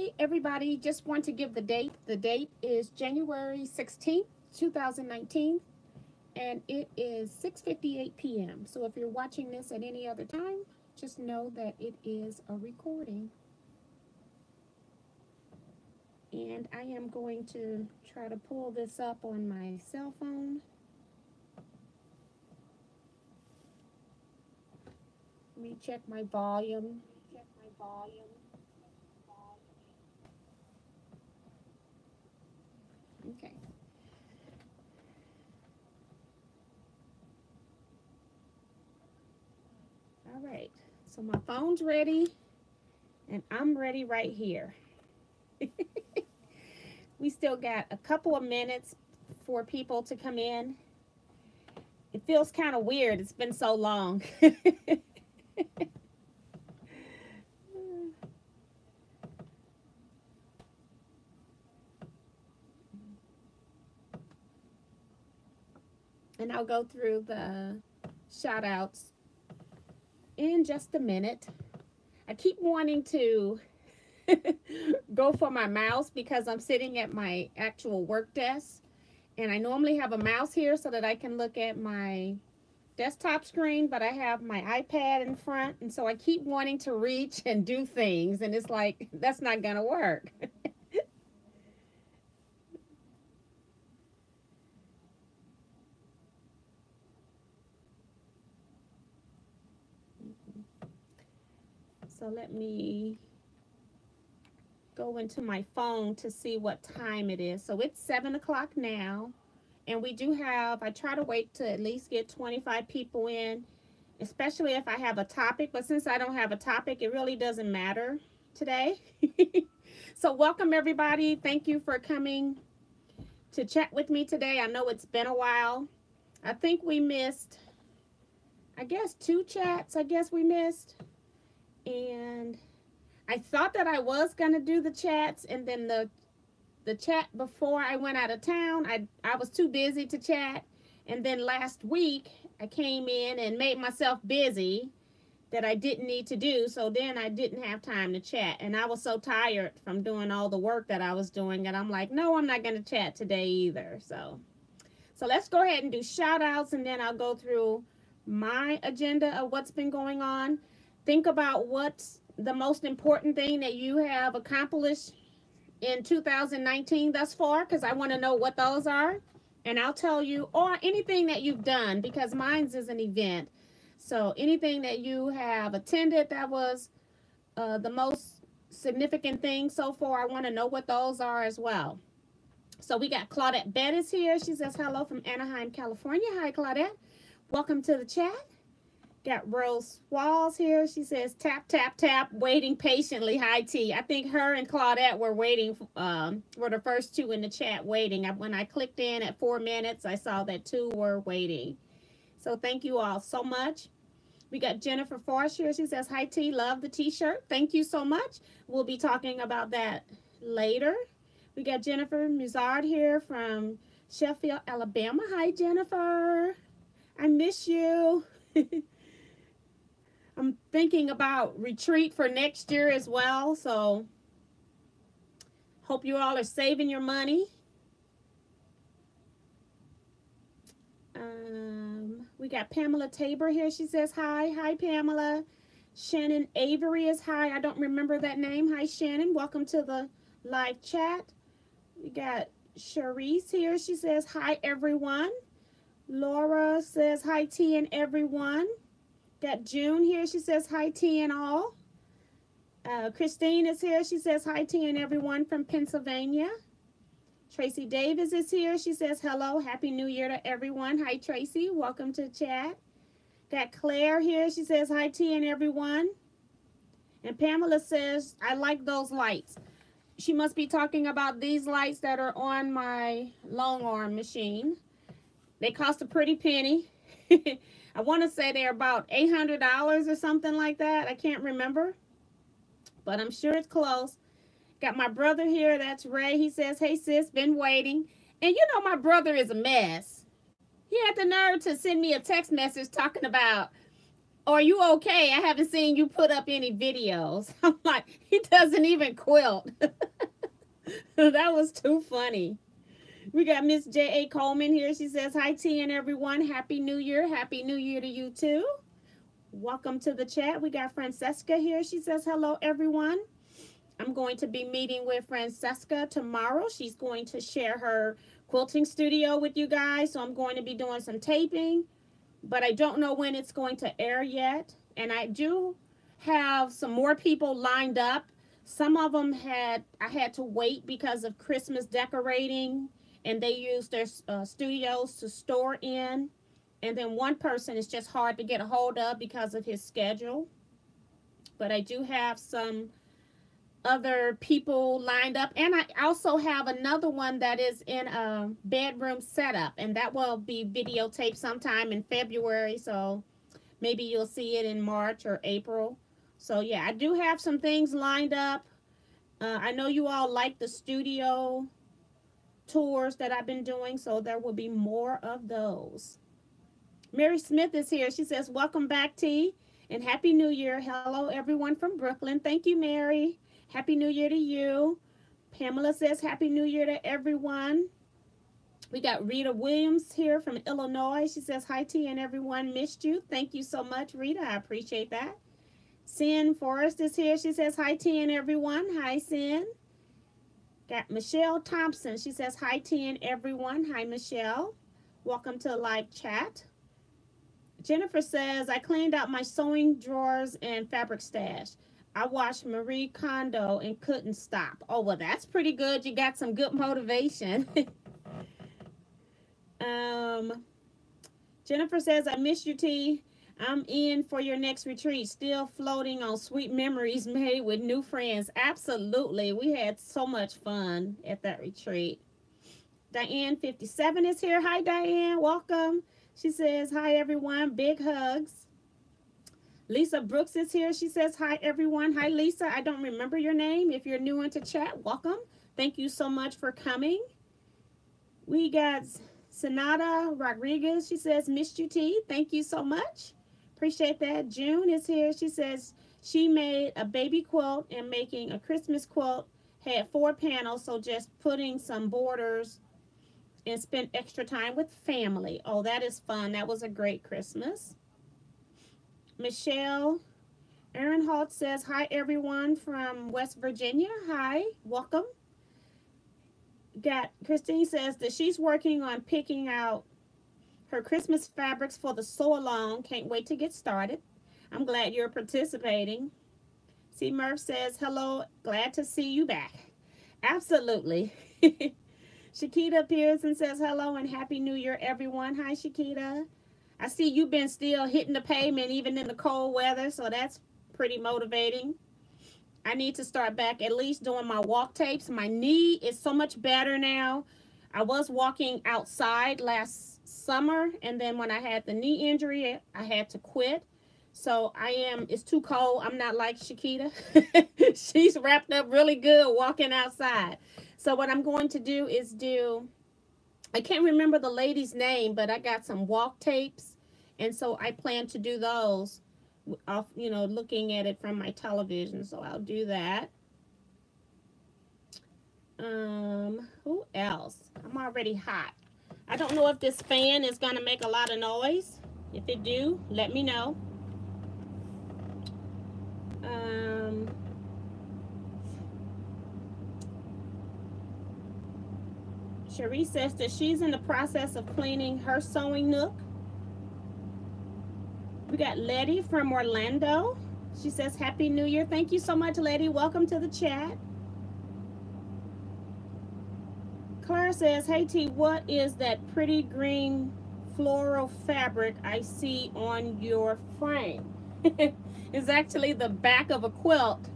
Hey everybody, just want to give the date. The date is January 16th, 2019, and it is 6:58 p.m. So if you're watching this at any other time, just know that it is a recording. And I am going to try to pull this up on my cell phone. Let me check my volume. Okay. All right. So my phone's ready, and I'm ready right here. We still got a couple of minutes for people to come in. It feels kind of weird. It's been so long. And I'll go through the shout outs in just a minute. I keep wanting to go for my mouse because I'm sitting at my actual work desk, and I normally have a mouse here so that I can look at my desktop screen, but I have my iPad in front, and so I keep wanting to reach and do things, and it's like, that's not gonna work. So let me go into my phone to see what time it is. So it's 7 o'clock now, and we do have, I try to wait to at least get 25 people in, especially if I have a topic, but since I don't have a topic, it really doesn't matter today. So welcome everybody. Thank you for coming to chat with me today. I know it's been a while. I think we missed, I guess, 2 chats, we missed. And I thought that I was going to do the chats, and then the chat before I went out of town, I was too busy to chat. And then last week, I came in and made myself busy that I didn't need to do. So then I didn't have time to chat. And I was so tired from doing all the work that I was doing. And I'm like, no, I'm not going to chat today either. So let's go ahead and do shout outs, and then I'll go through my agenda of what's been going on. Think about what's the most important thing that you have accomplished in 2019 thus far, because I want to know what those are. And I'll tell you, or anything that you've done, because mine's is an event. So anything that you have attended that was the most significant thing so far, I want to know what those are as well. So we got Claudette Bettis here. She says hello from Anaheim, California. Hi, Claudette. Welcome to the chat. Got Rose Walls here. She says, tap, tap, tap, waiting patiently. Hi, T. I think her and Claudette were waiting, were the first 2 in the chat waiting. When I clicked in at 4 minutes, I saw that 2 were waiting. So thank you all so much. We got Jennifer Forsh here. She says, hi, T. Love the t-shirt. Thank you so much. We'll be talking about that later. We got Jennifer Muzard here from Sheffield, Alabama. Hi, Jennifer. I miss you. I'm thinking about retreat for next year as well, so hope you all are saving your money. We got Pamela Tabor here. She says hi. Hi, Pamela. Shannon Avery is hi. I don't remember that name. Hi, Shannon. Welcome to the live chat. We got Charisse here. She says hi, everyone. Laura says hi, T and everyone. Got June here. She says hi, T and all. Christine is here. She says hi, T and everyone from Pennsylvania. Tracy Davis is here. She says hello. Happy New Year to everyone. Hi, Tracy. Welcome to the chat. Got Claire here. She says hi, T and everyone. And Pamela says, I like those lights. She must be talking about these lights that are on my long arm machine. They cost a pretty penny. I want to say they're about $800 or something like that. I can't remember, but I'm sure it's close. Got my brother here. That's Ray. He says, hey, sis, been waiting. And you know my brother is a mess. He had the nerve to send me a text message talking about Are you okay? I haven't seen you put up any videos. I'm like, he doesn't even quilt. That was too funny. We got Miss J.A. Coleman here. She says, hi, T and everyone. Happy New Year. Happy New Year to you, too. Welcome to the chat. We got Francesca here. She says, hello, everyone. I'm going to be meeting with Francesca tomorrow. She's going to share her quilting studio with you guys. So I'm going to be doing some taping, but I don't know when it's going to air yet. And I do have some more people lined up. Some of them I had to wait because of Christmas decorating, and they use their studios to store in. And then one person is just hard to get a hold of because of his schedule. But I do have some other people lined up, and I also have another one that is in a bedroom setup, and that will be videotaped sometime in February, so maybe you'll see it in March or April. So yeah, I do have some things lined up. I know you all like the studio tours that I've been doing, so there will be more of those. Mary Smith is here. She says, welcome back, T, and Happy New Year. Hello, everyone from Brooklyn. Thank you, Mary. Happy New Year to you. Pamela says, Happy New Year to everyone. We got Rita Williams here from Illinois. She says, hi, T, and everyone. Missed you. Thank you so much, Rita. I appreciate that. Sin Forrest is here. She says, hi, T, and everyone. Hi, Sin. Got Michelle Thompson. She says, hi, T, and everyone. Hi, Michelle. Welcome to the live chat. Jennifer says, I cleaned out my sewing drawers and fabric stash. I watched Marie Kondo and couldn't stop. Oh, well, that's pretty good. You got some good motivation. Jennifer says, I miss you, T. I'm in for your next retreat, still floating on sweet memories made with new friends. Absolutely. We had so much fun at that retreat. Diane 57 is here. Hi, Diane. Welcome. She says, hi, everyone. Big hugs. Lisa Brooks is here. She says, hi, everyone. Hi, Lisa. I don't remember your name. If you're new into chat, welcome. Thank you so much for coming. We got Sonata Rodriguez. She says, missed you, T. Thank you so much. Appreciate that. June is here. She says she made a baby quilt and making a Christmas quilt. Had 4 panels, so just putting some borders and spent extra time with family. Oh, that is fun. That was a great Christmas. Michelle Ehrenholt says, hi, everyone from West Virginia. Hi, welcome. Got Christine says that she's working on picking out her Christmas fabrics for the sew along. Can't wait to get started. I'm glad you're participating. C. Murph says, hello, glad to see you back. Absolutely. Shakita appears and says, hello and Happy New Year, everyone. Hi, Shakita. I see you've been still hitting the pavement even in the cold weather, so that's pretty motivating. I need to start back at least doing my walk tapes. My knee is so much better now. I was walking outside last summer, and then when I had the knee injury, I had to quit. So it's too cold. I'm not like Shakita. She's wrapped up really good walking outside. So what I'm going to do is I can't remember the lady's name, but I got some walk tapes. And so I plan to do those off, looking at it from my television. So I'll do that. Who else? I'm already hot. I don't know if this fan is going to make a lot of noise. If it do, let me know. Cherie says that she's in the process of cleaning her sewing nook. We got Letty from Orlando. She says, Happy New Year. Thank you so much, Letty. Welcome to the chat. Claire says, hey, T, what is that pretty green floral fabric I see on your frame? It's actually the back of a quilt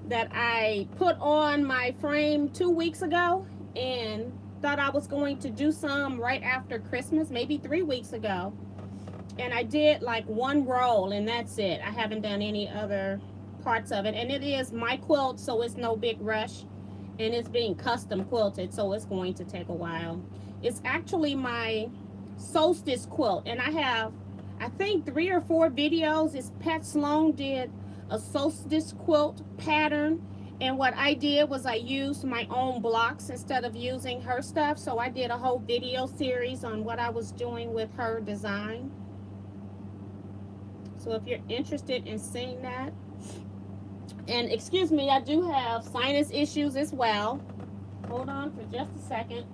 that I put on my frame 2 weeks ago and thought I was going to do some right after Christmas, maybe 3 weeks ago. And I did like 1 roll and that's it. I haven't done any other parts of it. And it is my quilt, so it's no big rush. And it's being custom quilted, so it's going to take a while. It's actually my Solstice quilt, and I I think 3 or 4 videos. Is Pat Sloan did a Solstice quilt pattern, and what I did was I used my own blocks instead of using her stuff. So I did a whole video series on what I was doing with her design. So if you're interested in seeing that, and excuse me, I do have sinus issues as well. Hold on for just a second.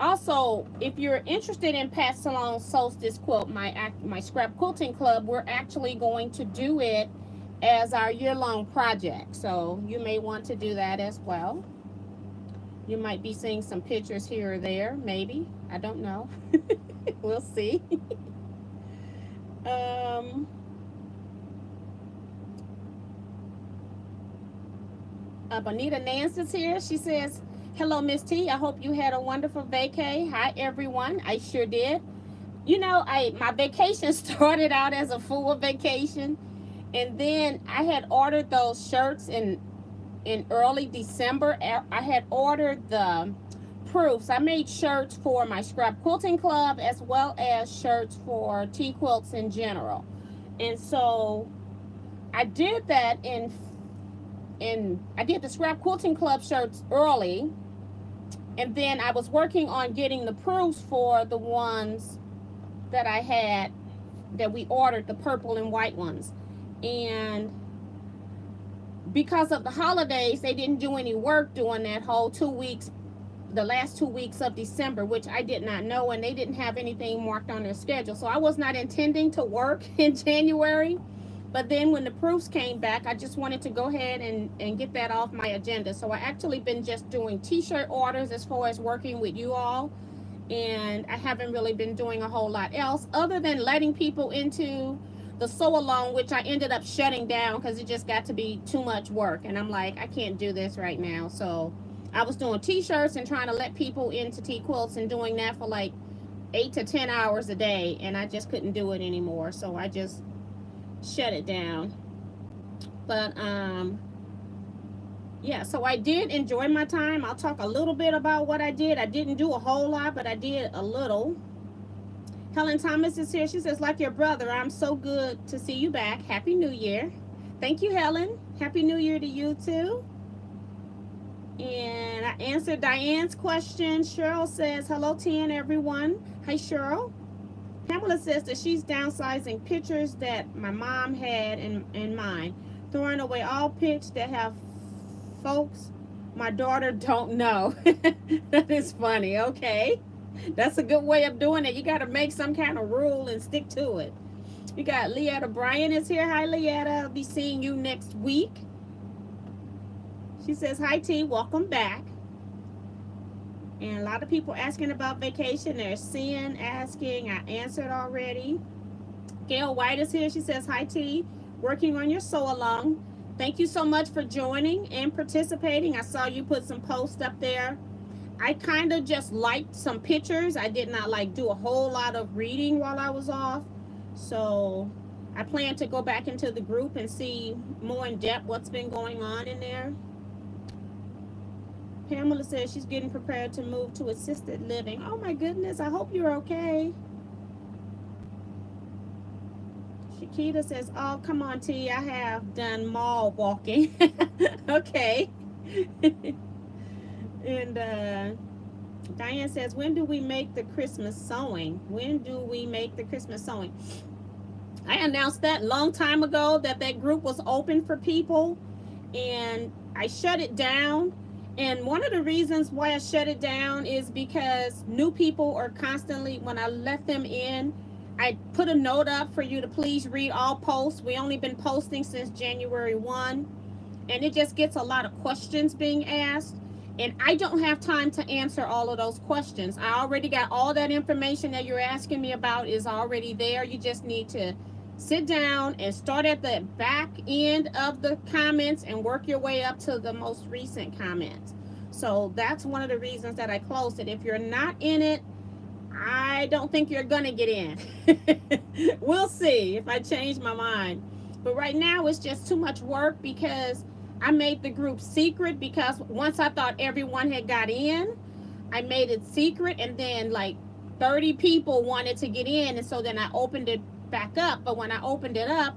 Also, if you're interested in Pat Sloan's Solstice quilt, my scrap quilting club, we're actually going to do it as our year-long project. So you may want to do that as well. You might be seeing some pictures here or there, maybe. I don't know. We'll see. Bonita Nancy's here. She says, hello, Miss T. I hope you had a wonderful vacay. Hi, everyone. I sure did. You know, my vacation started out as a full vacation, and then I had ordered those shirts in early December. I had ordered the proofs. I made shirts for my scrap quilting club as well as shirts for Teaquilts in general. And so I did that I did the scrap quilting club shirts early, and then I was working on getting the proofs for the ones that I had that we ordered, the purple and white ones. And because of the holidays, they didn't do any work during that whole 2 weeks, the last 2 weeks of December, which I did not know, and they didn't have anything marked on their schedule. So I was not intending to work in January. But then when the proofs came back, I just wanted to go ahead and get that off my agenda. So I actually been just doing t-shirt orders as far as working with you all. And I haven't really been doing a whole lot else other than letting people into the sew along, which I ended up shutting down because it just got to be too much work. And I'm like, I can't do this right now. So I was doing t-shirts and trying to let people into Teaquilts and doing that for like 8 to 10 hours a day. And I just couldn't do it anymore. So I just shut it down. But yeah, so I did enjoy my time. I'll talk a little bit about what I did. I didn't do a whole lot, but I did a little. Helen Thomas is here. She says, like your brother, I'm so good to see you back. Happy New Year. Thank you, Helen. Happy New Year to you too. And I answered Diane's question. Cheryl says, hello, T&, everyone. Hi, Cheryl. Pamela says that she's downsizing pictures that my mom had in mine, throwing away all pics that have folks my daughter don't know. That is funny. Okay, that's a good way of doing it. You got to make some kind of rule and stick to it. You got Leetta Bryan is here. Hi, Leetta. I'll be seeing you next week. She says, hi, T. Welcome back. And a lot of people asking about vacation. There's Cian asking. I answered already. Gail White is here. She says, hi, T. Working on your sew along. Thank you so much for joining and participating. I saw you put some posts up there. I kind of just liked some pictures. I did not like do a whole lot of reading while I was off. So I plan to go back into the group and see more in depth what's been going on in there. Pamela says she's getting prepared to move to assisted living. Oh my goodness, I hope you're okay. Shakita says, oh, come on, T, I have done mall walking. Okay. And Diane says, when do we make the Christmas sewing? When do we make the Christmas sewing? I announced that a long time ago that that group was open for people, and I shut it down. And one of the reasons why I shut it down is because new people are constantly, when I let them in, I put a note up for you to please read all posts. We only been posting since January 1, and it just gets a lot of questions being asked. And I don't have time to answer all of those questions. I already got all that information that you're asking me about is already there. You just need to sit down and start at the back end of the comments and work your way up to the most recent comments. So that's one of the reasons that I closed it. If you're not in it, I don't think you're gonna get in. We'll see if I change my mind. But right now it's just too much work because I made the group secret, because once I thought everyone had got in, I made it secret, and then like 30 people wanted to get in, and so then I opened it back up. But when I opened it up,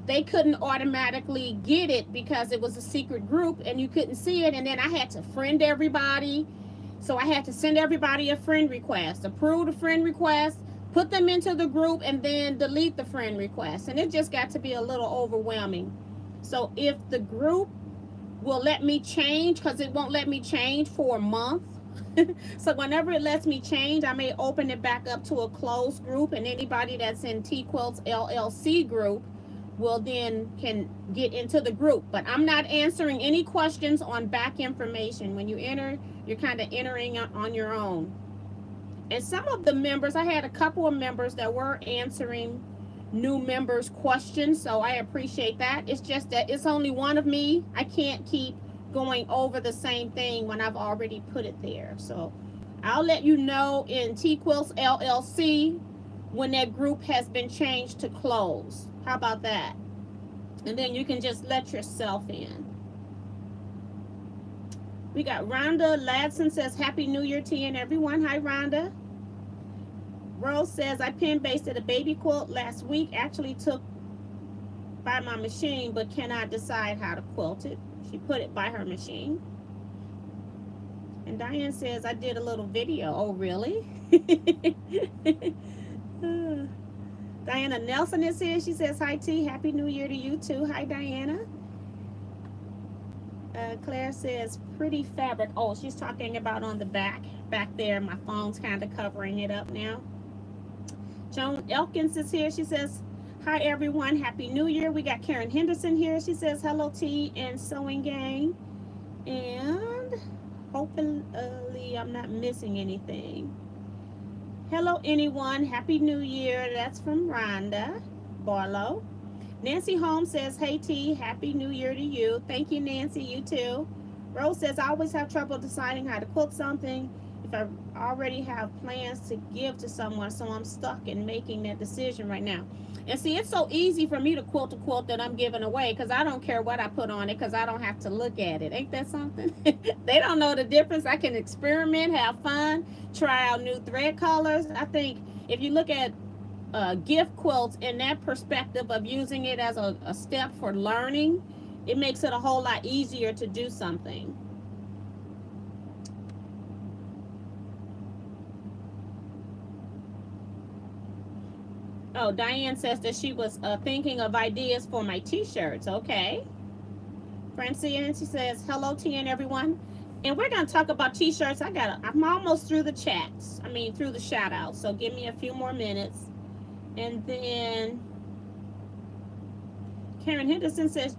they couldn't automatically get it because it was a secret group and you couldn't see it. And then I had to friend everybody. So I had to send everybody a friend request, approve the friend request, put them into the group, and then delete the friend request. And it just got to be a little overwhelming. So if the group will let me change, because it won't let me change for a month. So whenever it lets me change, I may open it back up to a closed group, and anybody that's in Teaquilts LLC group will then can get into the group. But I'm not answering any questions on back information. When you enter, you're kind of entering on your own. And some of the members, I had a couple of members that were answering new members' questions, so I appreciate that. It's just that it's only one of me. I can't keep going over the same thing when I've already put it there. So I'll let you know in Teaquilts LLC when that group has been changed to close. How about that? And then you can just let yourself in. We got Rhonda Ladson says, Happy New Year to you and everyone. Hi, Rhonda. Rose says, I pen basted a baby quilt last week. Actually took by my machine, but cannot decide how to quilt it. She put it by her machine. And Diane says, I did a little video. Oh, really? Diana Nelson is here. She says, hi, T. Happy New Year to you, too. Hi, Diana. Claire says, pretty fabric. Oh, she's talking about on the back there. My phone's kind of covering it up now. Joan Elkins is here. She says, hi, everyone. Happy New Year. We got Karen Henderson here. She says, hello, T and Sewing Gang. And hopefully I'm not missing anything. Hello, anyone. Happy New Year. That's from Rhonda Barlow. Nancy Holmes says, hey, T. Happy New Year to you. Thank you, Nancy. You too. Rose says, I always have trouble deciding how to quilt something if I already have plans to give to someone, so I'm stuck in making that decision right now. And see, it's so easy for me to quilt a quilt that I'm giving away because I don't care what I put on it because I don't have to look at it. Ain't that something? They don't know the difference. I can experiment, have fun, try out new thread colors. I think if you look at gift quilts in that perspective of using it as a step for learning, it makes it a whole lot easier to do something. Oh, Diane says that she was thinking of ideas for my t-shirts. Okay. Francine, she says, hello, T and everyone. And we're going to talk about t-shirts. I'm almost through the chats. I mean, through the shout outs. So give me a few more minutes. And then Karen Henderson says,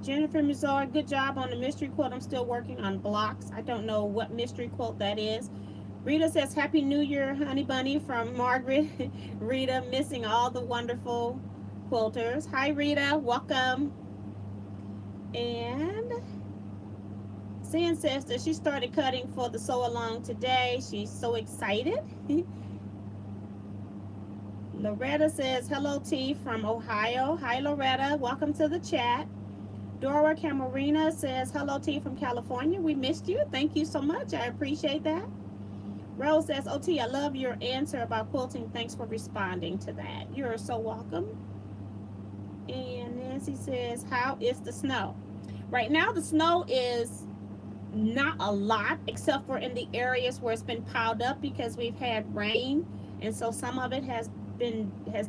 Jennifer Mizar, good job on the mystery quilt. I'm still working on blocks. I don't know what mystery quilt that is. Rita says, Happy New Year, Honey Bunny, from Margaret. Rita, missing all the wonderful quilters. Hi, Rita. Welcome. And Sin says that she started cutting for the sew along today. She's so excited. Loretta says, hello, T, from Ohio. Hi, Loretta. Welcome to the chat. Dora Camarina says, hello, T, from California. We missed you. Thank you so much. I appreciate that. Rose says, oh, T, I love your answer about quilting. Thanks for responding to that. You're so welcome. And Nancy says, how is the snow? Right now, the snow is not a lot, except for in the areas where it's been piled up because we've had rain. And so some of it has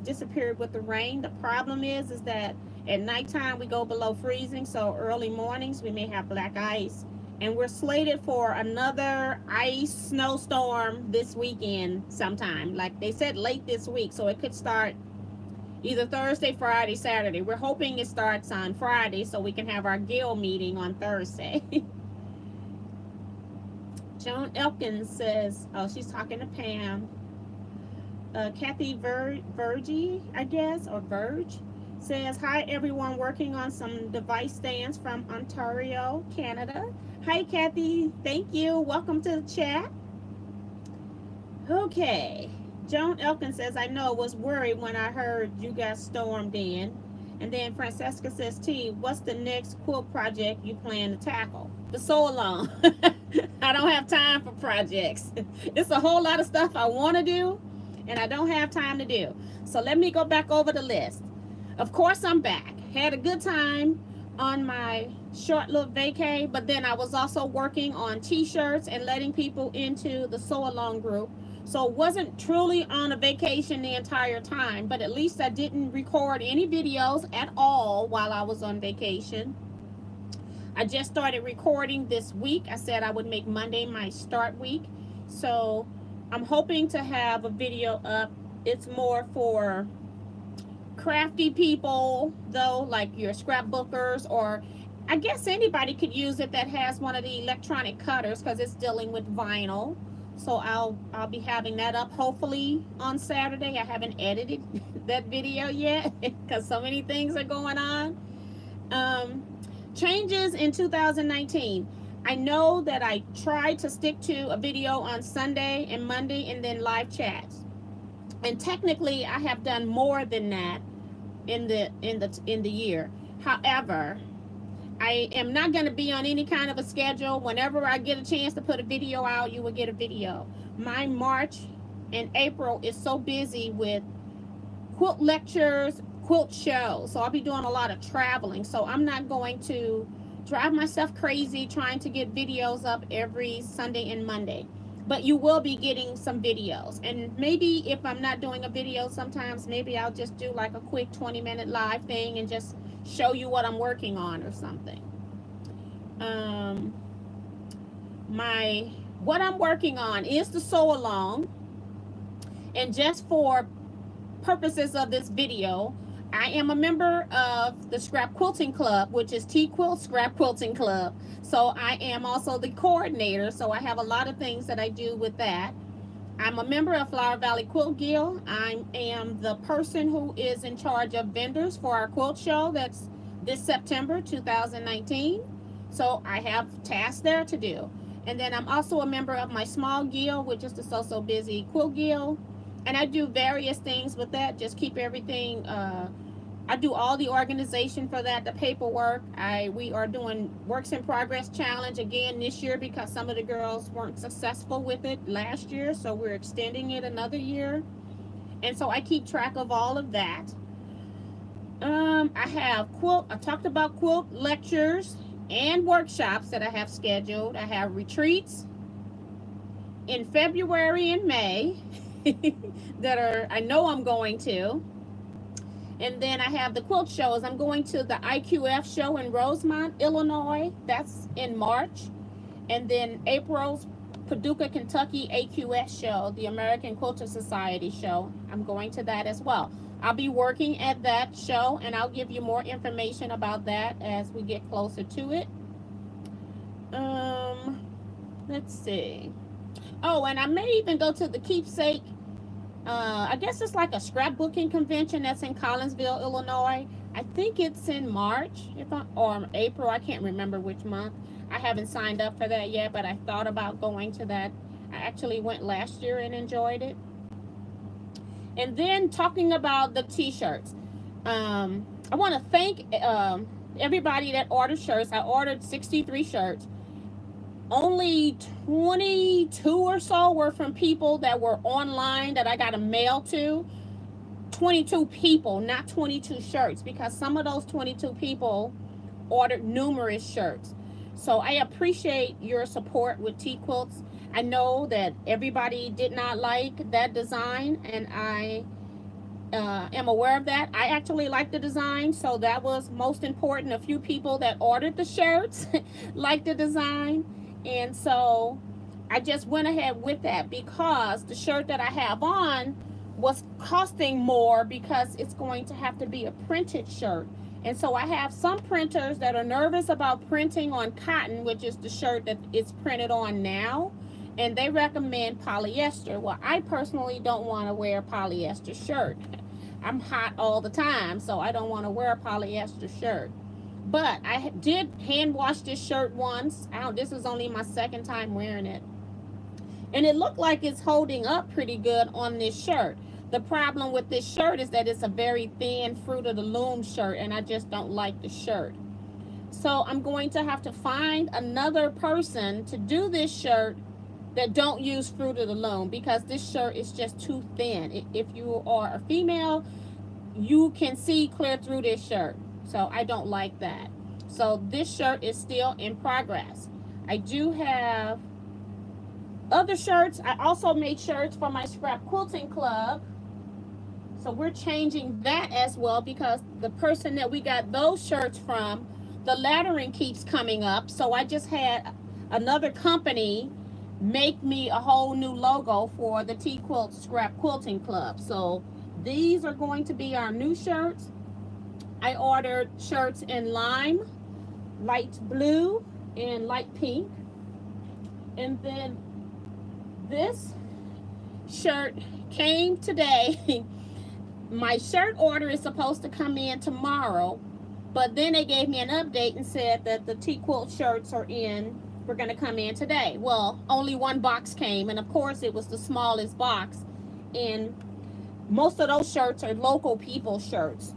disappeared with the rain. The problem is that at nighttime we go below freezing, so early mornings we may have black ice. And we're slated for another ice snowstorm this weekend sometime. Like they said, late this week, so it could start either Thursday, Friday, Saturday. We're hoping it starts on Friday so we can have our guild meeting on Thursday. Joan Elkins says, oh, she's talking to Pam. Kathy Verge, I guess, or Verge, says, hi, everyone, working on some device stands from Ontario, Canada. Hi, Kathy. Thank you. Welcome to the chat. Okay. Joan Elkins says, I know, was worried when I heard you got stormed in. And then Francesca says, T, what's the next quilt project you plan to tackle? The sew along. I don't have time for projects. It's a whole lot of stuff I want to do, and I don't have time to do. So let me go back over the list. Of course, I'm back. Had a good time on my short little vacay, but then I was also working on t-shirts and letting people into the sew along group. So it wasn't truly on a vacation the entire time, but at least I didn't record any videos at all while I was on vacation. I just started recording this week. I said I would make Monday my start week. So I'm hoping to have a video up. It's more for crafty people, though, like your scrapbookers, or I guess anybody could use it that has one of the electronic cutters, because it's dealing with vinyl. So I'll be having that up hopefully on Saturday. I haven't edited that video yet because so many things are going on. Changes in 2019. I know that I tried to stick to a video on Sunday and Monday and then live chats. And technically I have done more than that in the year. However, I am not going to be on any kind of a schedule. Whenever I get a chance to put a video out, you will get a video. My March and April is so busy with quilt lectures, quilt shows, so I'll be doing a lot of traveling. So I'm not going to drive myself crazy trying to get videos up every Sunday and Monday. But you will be getting some videos. And maybe if I'm not doing a video, sometimes maybe I'll just do like a quick 20-minute live thing and just show you what I'm working on or something. What I'm working on is the sew along. And just for purposes of this video, I am a member of the Scrap Quilting Club, which is Teaquilts Scrap Quilting Club. So I am also the coordinator, so I have a lot of things that I do with that. I'm a member of Flower Valley Quilt Guild. I am the person who is in charge of vendors for our quilt show that's this September 2019. So I have tasks there to do. And then I'm also a member of my small guild, which is the So So Busy Quilt Guild. And I do various things with that, just keep everything, I do all the organization for that, the paperwork. We are doing Works in Progress Challenge again this year because some of the girls weren't successful with it last year, so we're extending it another year. And so I keep track of all of that. I talked about quilt lectures and workshops that I have scheduled. I have retreats in February and May that I know I'm going to. And then I have the quilt shows. I'm going to the IQF show in Rosemont, Illinois. That's in March. And then April's Paducah, Kentucky AQS show, the American Quilter Society show. I'm going to that as well. I'll be working at that show, and I'll give you more information about that as we get closer to it. Let's see. Oh, and I may even go to the Keepsake. I guess it's like a scrapbooking convention that's in Collinsville, Illinois. I think it's in March or April. I can't remember which month. I haven't signed up for that yet, but I thought about going to that. I actually went last year and enjoyed it. And then talking about the t-shirts, I want to thank everybody that ordered shirts. I ordered 63 shirts. Only 22 or so were from people that were online that I got a mail to. 22 people, not 22 shirts, because some of those 22 people ordered numerous shirts. So I appreciate your support with Teaquilts. I know that everybody did not like that design, and I am aware of that. I actually like the design, so that was most important. A few people that ordered the shirts liked the design. And so I just went ahead with that because the shirt that I have on was costing more because it's going to have to be a printed shirt. And so I have some printers that are nervous about printing on cotton, which is the shirt that it's printed on now. And they recommend polyester. Well, I personally don't want to wear a polyester shirt. I'm hot all the time, so I don't want to wear a polyester shirt. But I did hand wash this shirt once. This is only my second time wearing it. And it looked like it's holding up pretty good on this shirt. The problem with this shirt is that it's a very thin Fruit of the Loom shirt, and I just don't like the shirt. So I'm going to have to find another person to do this shirt that don't use Fruit of the Loom, because this shirt is just too thin. If you are a female, you can see clear through this shirt. So I don't like that. So this shirt is still in progress. I do have other shirts. I also made shirts for my scrap quilting club. So we're changing that as well, because the person that we got those shirts from, the lettering keeps coming up. So I just had another company make me a whole new logo for the Teaquilts Scrap Quilting Club. So these are going to be our new shirts. I ordered shirts in lime, light blue, and light pink. And then this shirt came today. My shirt order is supposed to come in tomorrow, but then they gave me an update and said that the Teaquilt shirts are in. We're going to come in today. Well, only one box came, and of course it was the smallest box, and most of those shirts are local people shirts.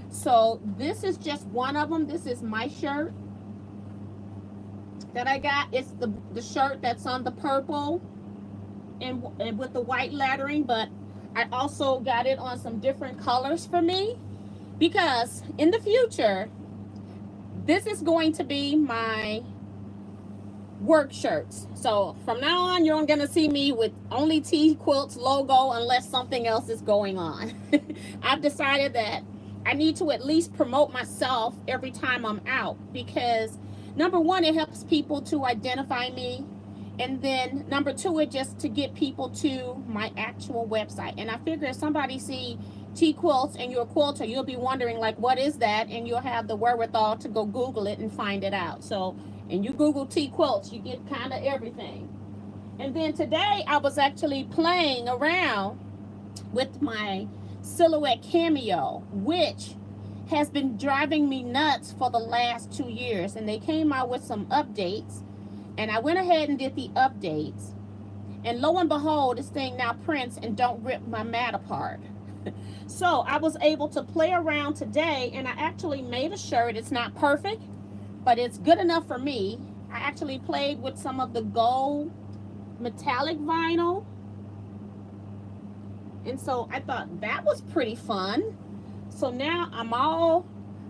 So this is just one of them. This is my shirt that I got. It's the shirt that's on the purple and with the white lettering, but I also got it on some different colors for me, because in the future this is going to be my work shirts. So from now on, you're going to see me with only Teaquilts logo unless something else is going on. I've decided that I need to at least promote myself every time I'm out, because number one, it helps people to identify me, and then number two, it just to get people to my actual website. And I figure if somebody see Teaquilts and you're a quilter, you'll be wondering like, what is that? And you'll have the wherewithal to go Google it and find it out. So, and you Google Teaquilts, you get kind of everything. And then today I was actually playing around with my silhouette Cameo, which has been driving me nuts for the last 2 years. And they came out with some updates, and I went ahead and did the updates. And lo and behold, this thing now prints and don't rip my mat apart. So I was able to play around today, and I actually made a shirt. It's not perfect, but it's good enough for me. I actually played with some of the gold metallic vinyl, and so I thought that was pretty fun. So now I'm all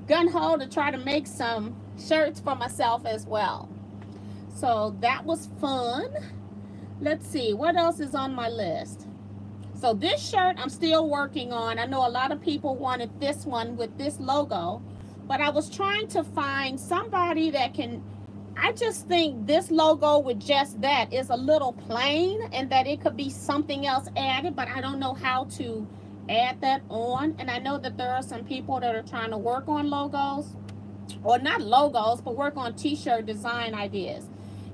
gung-ho to try to make some shirts for myself as well. So that was fun. Let's see, what else is on my list? So this shirt I'm still working on. I know a lot of people wanted this one with this logo, but I was trying to find somebody that can, I just think this logo with just that is a little plain, and that it could be something else added, but I don't know how to add that on. And I know that there are some people that are trying to work on logos, or not logos, but work on t-shirt design ideas.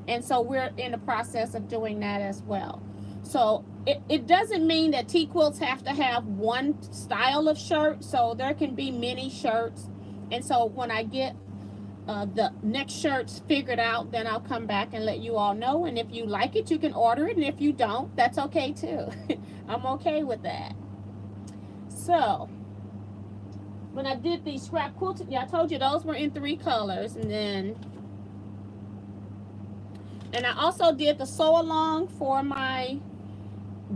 And so we're in the process of doing that as well. So it doesn't mean that Teaquilts have to have one style of shirt. So there can be many shirts. And so when I get the next shirts figured out, then I'll come back and let you all know. And if you like it, you can order it. And if you don't, that's okay too. I'm okay with that. So when I did these scrap quilts, yeah, I told you those were in 3 colors. And I also did the sew along for my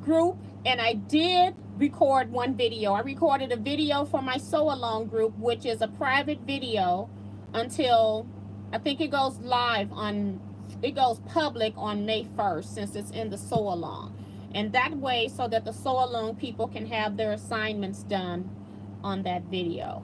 group, and I did record one video. I recorded a video for my sew along group, which is a private video until I think it goes live on, it goes public on May 1st, since it's in the sew along. And that way, so that the sew along people can have their assignments done on that video.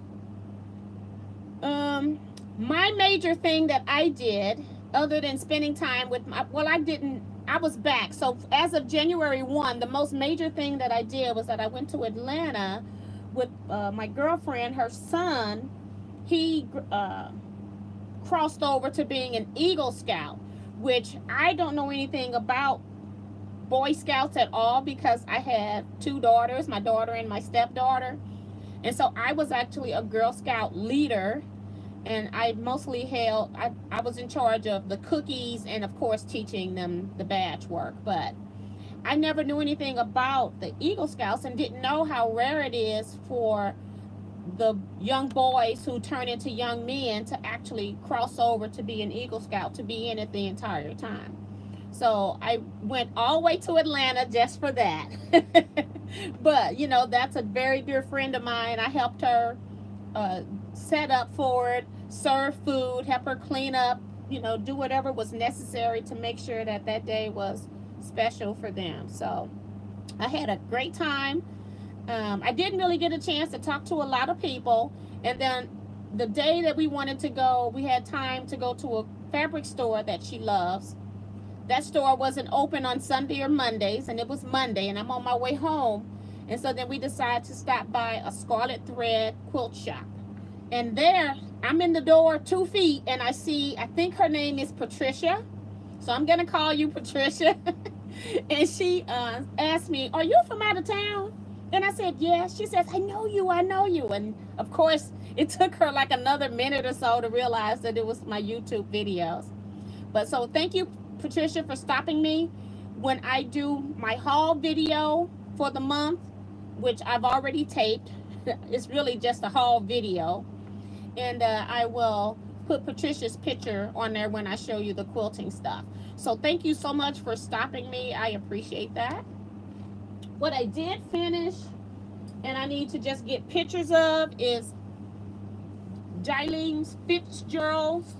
My major thing that I did, other than spending time with my, well, I was back. So as of January 1, the most major thing that I did was that I went to Atlanta with my girlfriend. Her son, he crossed over to being an Eagle Scout, which I don't know anything about Boy Scouts at all, because I have 2 daughters, my daughter and my stepdaughter. And so I was actually a Girl Scout leader, and I mostly held, I was in charge of the cookies and of course teaching them the badge work. But I never knew anything about the Eagle Scouts and didn't know how rare it is for the young boys who turn into young men to actually cross over to be an Eagle Scout, to be in it the entire time. So I went all the way to Atlanta just for that. But, you know, that's a very dear friend of mine. I helped her set up for it, serve food, help her clean up, you know, do whatever was necessary to make sure that that day was special for them. So I had a great time. I didn't really get a chance to talk to a lot of people. And then the day that we wanted to go, we had time to go to a fabric store that she loves. That store wasn't open on Sunday or Mondays, and it was Monday, and I'm on my way home. And so then we decided to stop by a Scarlet Thread quilt shop. And there, I'm in the door 2 feet, and I see, I think her name is Patricia. So I'm going to call you Patricia. And she asked me, are you from out of town? And I said, yes. She says, I know you, I know you. And of course, it took her like another minute or so to realize that it was my YouTube videos. But so thank you, Patricia, for stopping me. When I do my haul video for the month, which I've already taped, it's really just a haul video. And I will put Patricia's picture on there when I show you the quilting stuff. So thank you so much for stopping me. I appreciate that. What I did finish, and I need to just get pictures of, is Jileen's Fitzgerald's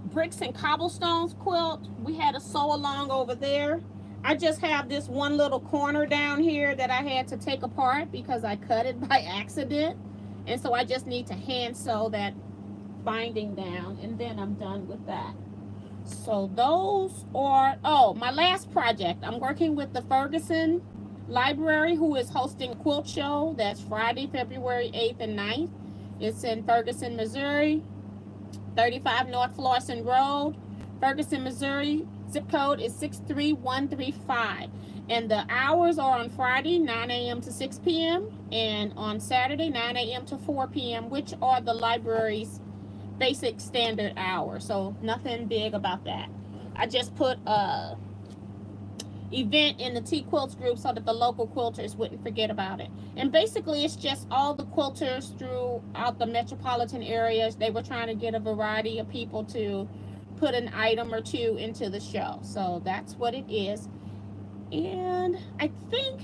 bricks and cobblestones quilt. We had a sew along over there. I just have this one little corner down here that I had to take apart because I cut it by accident. And so I just need to hand sew that binding down, and then I'm done with that. So those are, oh, my last project. I'm working with the Ferguson Library, who is hosting a quilt show. That's Friday, February 8th and 9th. It's in Ferguson, Missouri, 35 North Florissant Road, Ferguson, Missouri. Zip code is 63135. And the hours are on Friday, 9 a.m. to 6 p.m. and on Saturday, 9 a.m. to 4 p.m., which are the library's basic standard hours. So nothing big about that. I just put a event in the Teaquilts group so that the local quilters wouldn't forget about it. And basically it's just all the quilters throughout the metropolitan areas. They were trying to get a variety of people to put an item or two into the show. So that's what it is. And I think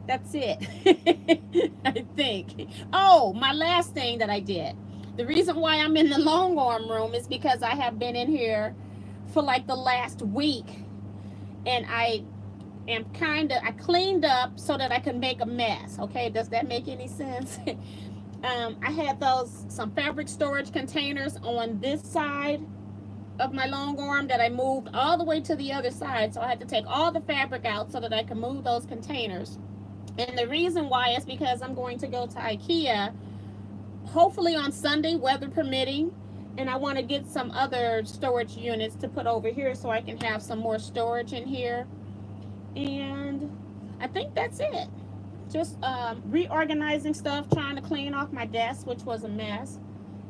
that's it. I think. Oh, my last thing that I did. The reason why I'm in the long arm room is because I have been in here for like the last week. And I am I cleaned up so that I could make a mess. Okay, does that make any sense? I had some fabric storage containers on this side of my long arm that I moved all the way to the other side. So I had to take all the fabric out so that I could move those containers. And the reason why is because I'm going to go to IKEA, hopefully on Sunday, weather permitting. And I want to get some other storage units to put over here so I can have some more storage in here. And I think that's it. Just reorganizing stuff, trying to clean off my desk, which was a mess.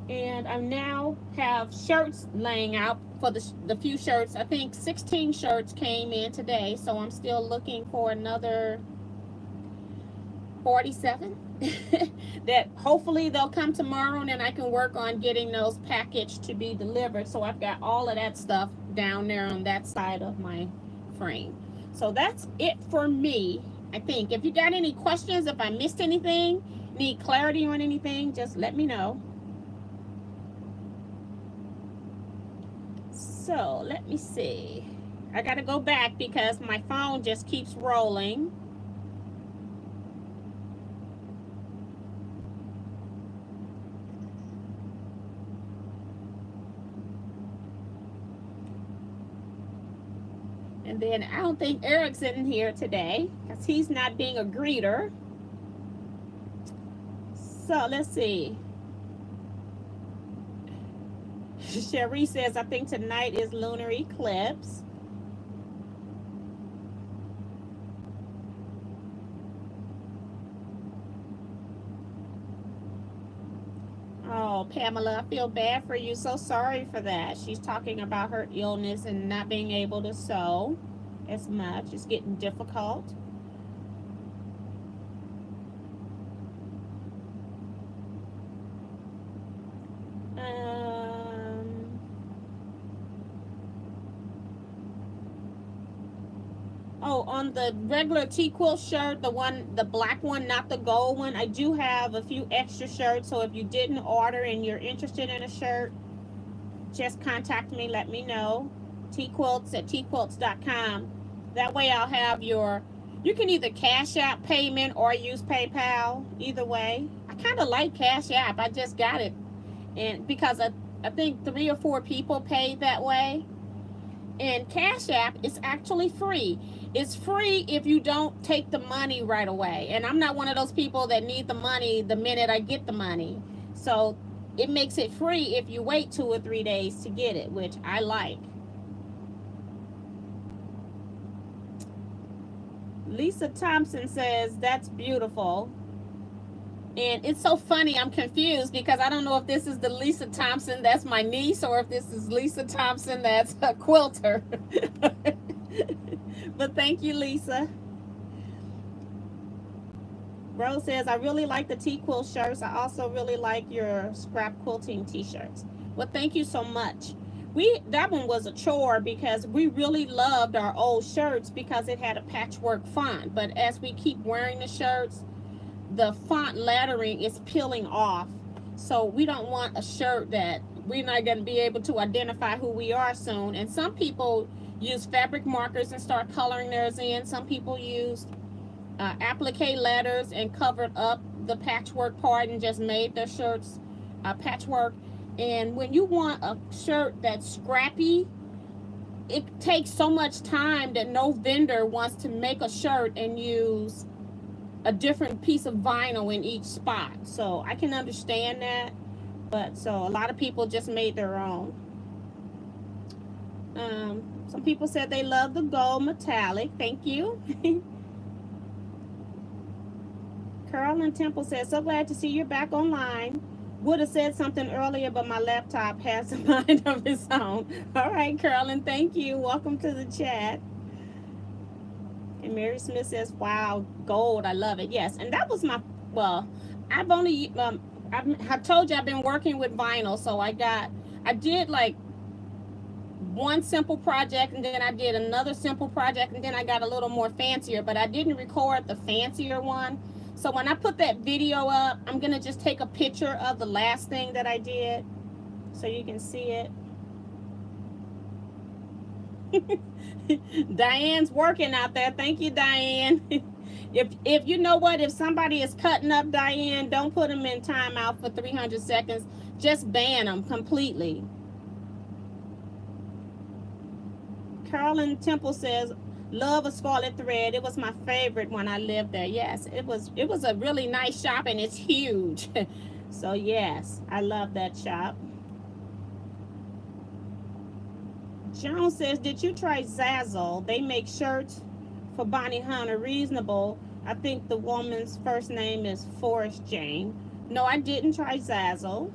And I now have shirts laying out for the few shirts. I think 16 shirts came in today, so I'm still looking for another 47 that hopefully they'll come tomorrow, and then I can work on getting those packaged to be delivered. So I've got all of that stuff down there on that side of my frame. So that's it for me, I think. If you got any questions, if I missed anything, need clarity on anything, just let me know. So let me see. I gotta go back because my phone just keeps rolling. And then I don't think Eric's in here today because he's not being a greeter. So let's see. Cherie says, I think tonight is lunar eclipse. Oh, Pamela, I feel bad for you. So sorry for that. She's talking about her illness and not being able to sew as much. It's getting difficult. on the regular Teaquilt shirt, the black one, not the gold one, I do have a few extra shirts. So if you didn't order and you're interested in a shirt, just contact me, let me know. Teaquilts at teaquilts.com. That way I'll have you can either Cash App payment or use PayPal, either way. I kind of like Cash App. I just got it. And because I think 3 or 4 people paid that way. And Cash App is actually free. It's free if you don't take the money right away. And I'm not one of those people that need the money the minute I get the money. So it makes it free if you wait 2 or 3 days to get it, which I like. Lisa Thompson says, that's beautiful. And it's so funny, I'm confused because I don't know if this is the Lisa Thompson that's my niece or if this is Lisa Thompson that's a quilter. But thank you, Lisa. Rose says, I really like the Teaquilt shirts. I also really like your scrap quilting t-shirts. Well, thank you so much. That one was a chore because we really loved our old shirts because it had a patchwork font. But as we keep wearing the shirts, the font lettering is peeling off. So we don't want a shirt that we're not going to be able to identify who we are soon. And some people use fabric markers and start coloring theirs in. Some people use applique letters and covered up the patchwork part and just made their shirts patchwork. And when you want a shirt that's scrappy, it takes so much time that no vendor wants to make a shirt and use a different piece of vinyl in each spot. So I can understand that, but so a lot of people just made their own. Some people said they love the gold metallic. Thank you. Carolyn Temple says, so glad to see you're back online. Would have said something earlier, but my laptop has a mind of its own. All right, Carolyn, thank you. Welcome to the chat. And Mary Smith says, wow, gold, I love it. Yes, and that was my, well, I've only, I've told you I've been working with vinyl, so I did like one simple project, and then I did another simple project, and then I got a little more fancier, but I didn't record the fancier one. So when I put that video up, I'm gonna just take a picture of the last thing that I did so you can see it. Diane's working out there. Thank you, Diane. If you know what, if somebody is cutting up, Diane, don't put them in timeout for 300 seconds. Just ban them completely. Carolyn Temple says, love a scarlet thread. It was my favorite when I lived there. Yes, it was a really nice shop, and it's huge. So yes, I love that shop. Joan says, did you try Zazzle? They make shirts for Bonnie Hunter, reasonable. I think the woman's first name is Forrest Jane. No, I didn't try Zazzle.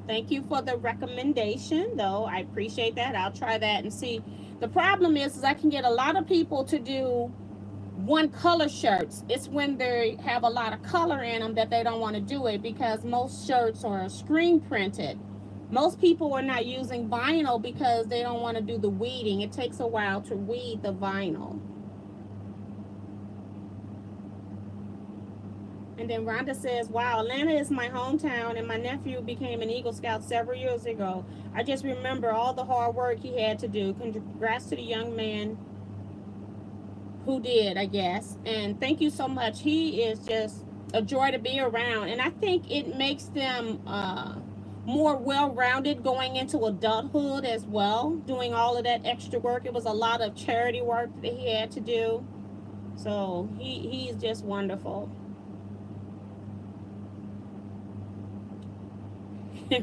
Thank you for the recommendation, though. I appreciate that. I'll try that and see. The problem is I can get a lot of people to do one color shirts. It's when they have a lot of color in them that they don't want to do it, because most shirts are screen printed. Most people are not using vinyl because they don't want to do the weeding. It takes a while to weed the vinyl. And then Rhonda says, wow, Atlanta is my hometown, and my nephew became an Eagle Scout several years ago. I just remember all the hard work he had to do. Congrats to the young man who did, I guess. And thank you so much. He is just a joy to be around. And I think it makes them more well-rounded going into adulthood as well, doing all of that extra work. It was a lot of charity work that he had to do. So he's just wonderful.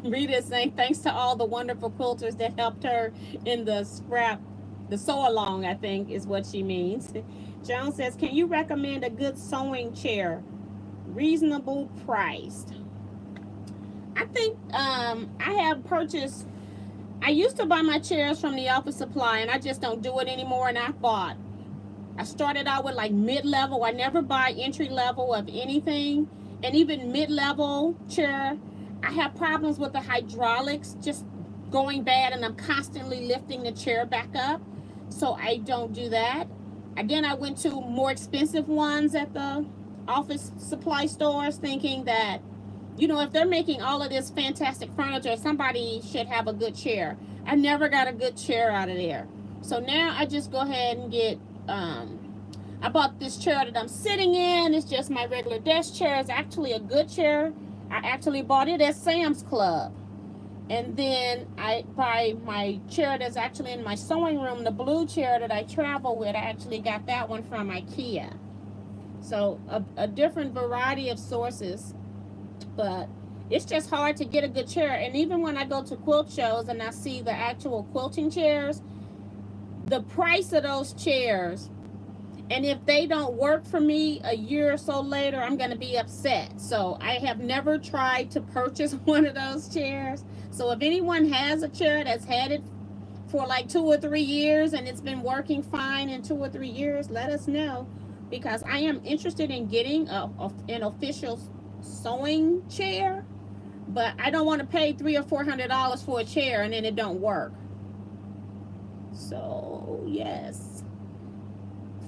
Rita is saying, thanks to all the wonderful quilters that helped her in the sew along, I think is what she means. Joan says, can you recommend a good sewing chair? Reasonable priced. I think I have purchased, I used to buy my chairs from the office supply, and I just don't do it anymore. And I started out with like mid-level. I never buy entry level of anything. And even mid-level chair, I have problems with the hydraulics just going bad, and I'm constantly lifting the chair back up. So I don't do that. Again, I went to more expensive ones at the office supply stores thinking that, you know, if they're making all of this fantastic furniture, somebody should have a good chair. I never got a good chair out of there. So now I just go ahead and get, I bought this chair that I'm sitting in. It's just my regular desk chair. It's actually a good chair. I actually bought it at Sam's Club. And then I buy my chair that's actually in my sewing room, the blue chair that I travel with. I actually got that one from IKEA. So a different variety of sources, but it's just hard to get a good chair. And even when I go to quilt shows and I see the actual quilting chairs, the price of those chairs, and if they don't work for me a year or so later, I'm going to be upset. So I have never tried to purchase one of those chairs. So if anyone has a chair that's had it for like 2 or 3 years and it's been working fine in 2 or 3 years, let us know, because I am interested in getting an official sewing chair, but I don't want to pay $300 or $400 for a chair and then it don't work. So yes.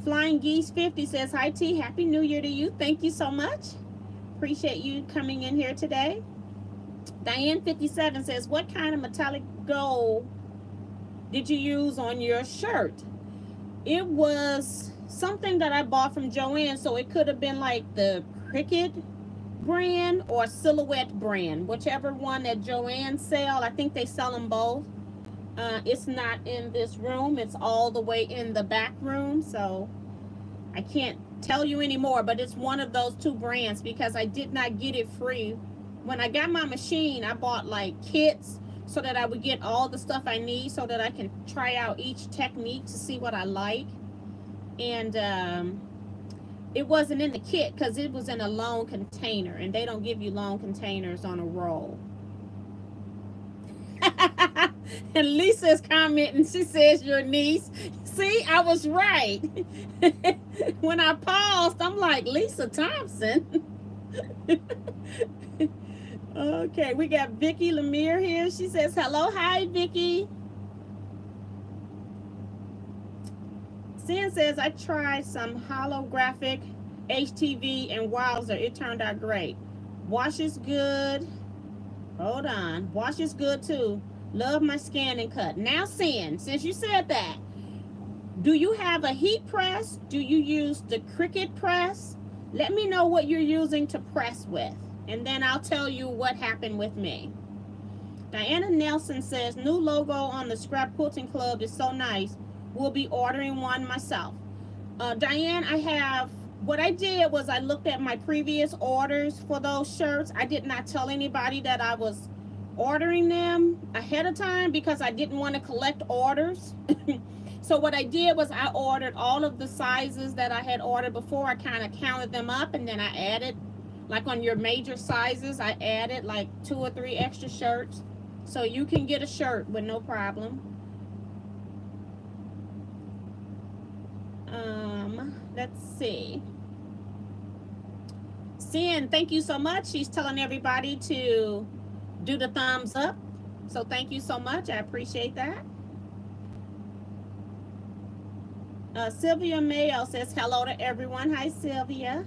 Flying Geese 50 says, hi T, Happy New Year to you. Thank you so much. Appreciate you coming in here today. Diane 57 says, what kind of metallic gold did you use on your shirt? It was something that I bought from Joann, so it could have been like the Cricut brand or Silhouette brand, whichever one that Joann sell. I think they sell them both. It's not in this room. It's all the way in the back room, so I can't tell you anymore, but it's one of those 2 brands because I did not get it free. When I got my machine, I bought like kits so that I would get all the stuff I need so that I can try out each technique to see what I like. And it wasn't in the kit because it was in a long container, and they don't give you long containers on a roll. And Lisa's commenting, she says your niece. See, I was right. When I paused, I'm like, Lisa Thompson. Okay, we got Vicky Lemire here. She says, hello, hi, Vicky. Sin says, I tried some holographic HTV and Wowzer. It turned out great. Wash is good. Hold on. Wash is good too. Love my scan and cut. Now, Sin, since you said that, do you have a heat press? Do you use the Cricut press? Let me know what you're using to press with, and then I'll tell you what happened with me. Diana Nelson says, new logo on the Scrap Quilting Club is so nice. Will be ordering one myself. Diane, what I did was I looked at my previous orders for those shirts. I did not tell anybody that I was ordering them ahead of time because I didn't want to collect orders. So what I did was I ordered all of the sizes that I had ordered before. I kind of counted them up, and then I added, like on your major sizes, I added like 2 or 3 extra shirts. So you can get a shirt with no problem. Let's see. Sin, thank you so much. She's telling everybody to do the thumbs up. So thank you so much. I appreciate that. Sylvia Mayo says hello to everyone. Hi, Sylvia.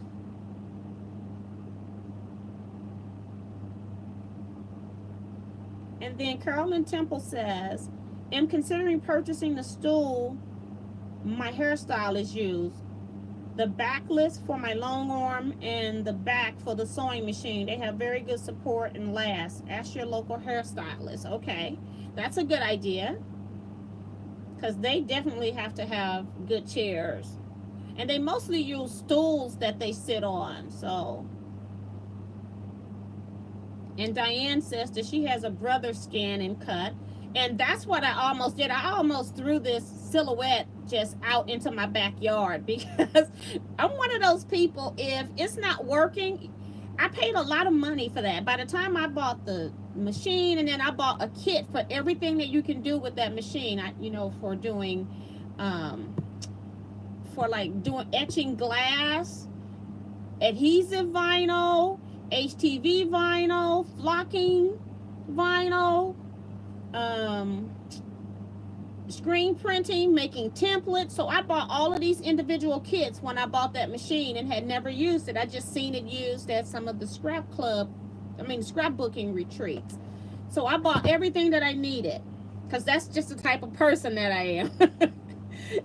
And then Carolyn Temple says, am considering purchasing the stool my hairstylist used. The backless for my long arm and the back for the sewing machine. They have very good support and last. Ask your local hairstylist. Okay, that's a good idea, because they definitely have to have good chairs, and they mostly use stools that they sit on. So, and Diane says that she has a brother scan and cut, and that's what I almost did. I almost threw this silhouette just out into my backyard because I'm one of those people, if it's not working, I paid a lot of money for that. By the time I bought the machine, and then I bought a kit for everything that you can do with that machine, you know, for doing etching glass, adhesive vinyl, HTV vinyl, flocking vinyl, screen printing, making templates. So I bought all of these individual kits when I bought that machine and had never used it. I just seen it used at some of the scrapbooking retreats. So I bought everything that I needed because that's just the type of person that I am.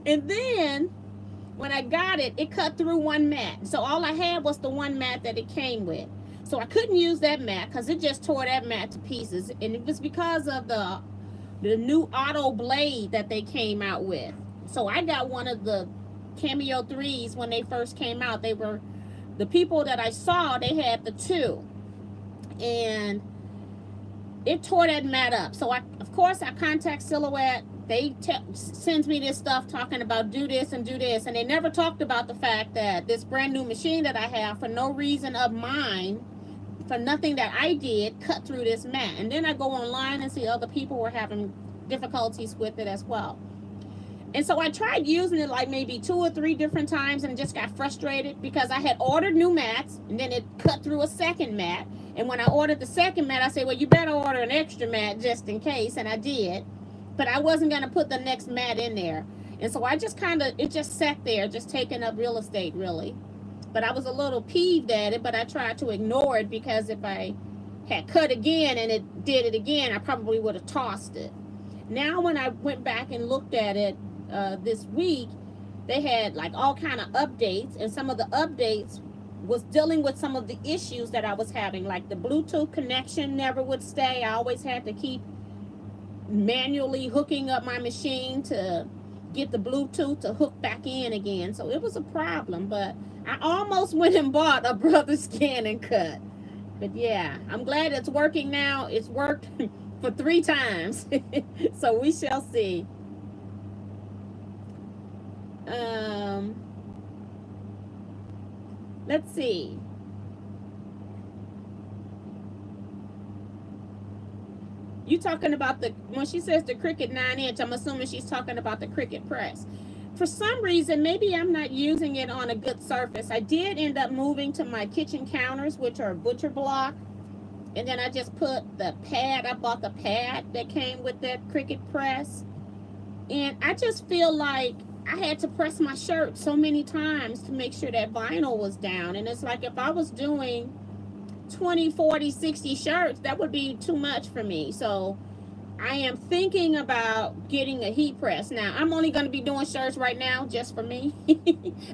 And then when I got it, it cut through one mat. So all I had was the one mat that it came with. So I couldn't use that mat because it just tore that mat to pieces. And it was because of the new auto blade that they came out with. So I got one of the Cameo 3s when they first came out. They were, the people that I saw, they had the 2. And it tore that mat up. So of course I contact Silhouette. They sends me this stuff talking about do this and do this. And they never talked about the fact that this brand new machine that I have, for no reason of mine, for nothing that I did, cut through this mat. And then I go online and see other people were having difficulties with it as well. And so I tried using it like maybe 2 or 3 different times and just got frustrated because I had ordered new mats and then it cut through a second mat. And when I ordered the second mat, I said, well, you better order an extra mat just in case. And I did, but I wasn't going to put the next mat in there. And so I just it just sat there, just taking up real estate, really. But I was a little peeved at it, but I tried to ignore it because if I had cut again and it did it again, I probably would have tossed it. Now when I went back and looked at it this week, they had like all kind of updates, and some of the updates was dealing with some of the issues that I was having, like the Bluetooth connection never would stay. I always had to keep manually hooking up my machine to get the Bluetooth to hook back in again. So it was a problem, but I almost went and bought a Brother Scan and Cut. But yeah, I'm glad it's working now. It's worked for 3 times. So we shall see. Let's see. You talking about when she says the Cricut 9-inch, I'm assuming she's talking about the Cricut press. For some reason, maybe I'm not using it on a good surface. I did end up moving to my kitchen counters, which are butcher block. And then I just put the pad, I bought the pad that came with that Cricut press. And I just feel like I had to press my shirt so many times to make sure that vinyl was down. And it's like if I was doing 20, 40, 60 shirts, that would be too much for me. So I am thinking about getting a heat press. Now, I'm only going to be doing shirts right now just for me.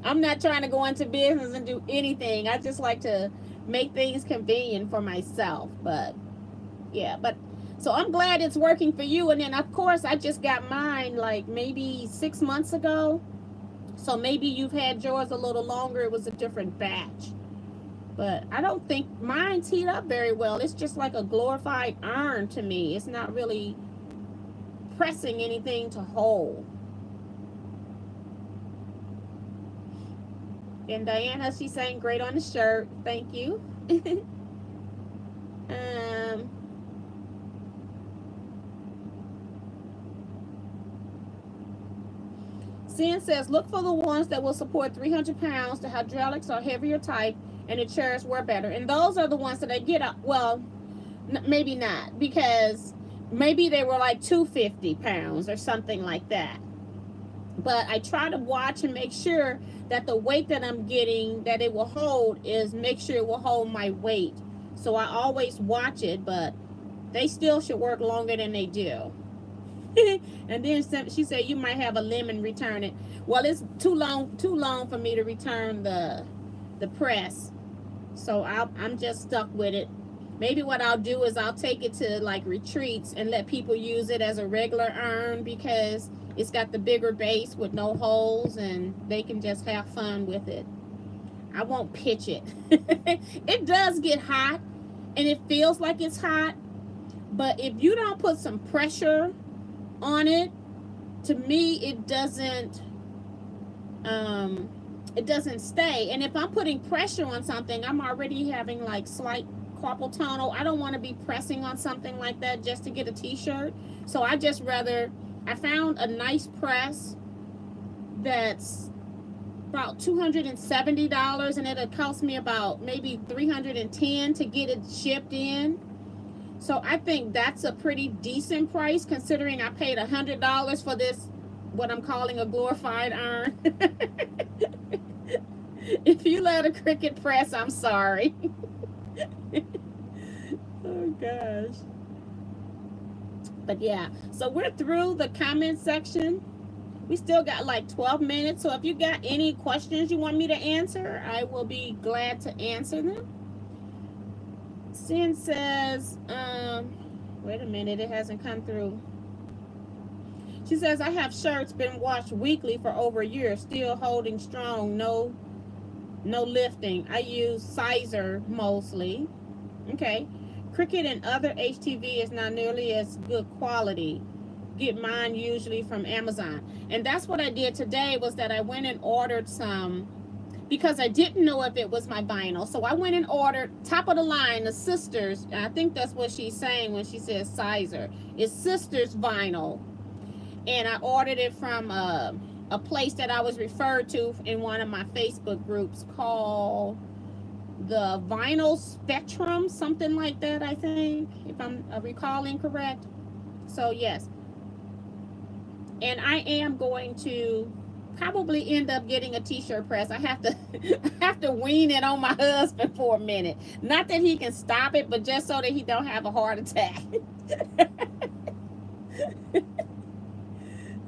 I'm not trying to go into business and do anything. I just like to make things convenient for myself. But yeah, so I'm glad it's working for you. And then of course I just got mine like maybe 6 months ago. So maybe you've had yours a little longer. It was a different batch. But I don't think mine's heat up very well. It's just like a glorified iron to me. It's not really pressing anything to hold. And Diana, she's saying great on the shirt. Thank you. Sin says, look for the ones that will support 300 pounds. The hydraulics are heavier type and the chairs wear better. And those are the ones that I get up. Well, maybe not, because maybe they were like 250 pounds or something like that. But I try to watch and make sure that the weight that I'm getting, that it will hold, is make sure it will hold my weight. So I always watch it, but they still should work longer than they do. And then she said you might have a lemon return it. Well, it's too long for me to return the press, so I'm just stuck with it. Maybe what I'll do is I'll take it to like retreats and let people use it as a regular urn, because it's got the bigger base with no holes and they can just have fun with it. I won't pitch it. It does get hot and it feels like it's hot, but if you don't put some pressure on it, to me it doesn't stay. And if I'm putting pressure on something, I'm already having like slight carpal tunnel. I don't want to be pressing on something like that just to get a t-shirt. So I just rather, I found a nice press that's about $270 and it'll cost me about maybe $310 to get it shipped in. So I think that's a pretty decent price considering I paid $100 for this, what I'm calling a glorified iron. If you let a Cricut press, I'm sorry. Oh gosh. But yeah, so we're through the comment section. We still got like 12 minutes. So if you got any questions you want me to answer, I will be glad to answer them. Sin says, wait a minute, it hasn't come through. She says, I have shirts been washed weekly for over a year, still holding strong, no lifting. I use sizer mostly. Okay. Cricut and other HTV is not nearly as good quality. Get mine usually from Amazon. And that's what I did today, was that I went and ordered some, because I didn't know if it was my vinyl. So I went and ordered top of the line, the Sisters. I think that's what she's saying when she says sizer. It's Sisters vinyl. And I ordered it from a place that I was referred to in one of my Facebook groups called the Vinyl Spectrum, something like that, I think, if I'm recalling correct. So yes. And I am going to probably end up getting a t-shirt press. I have to wean it on my husband for a minute. Not that he can stop it, but just so that he don't have a heart attack.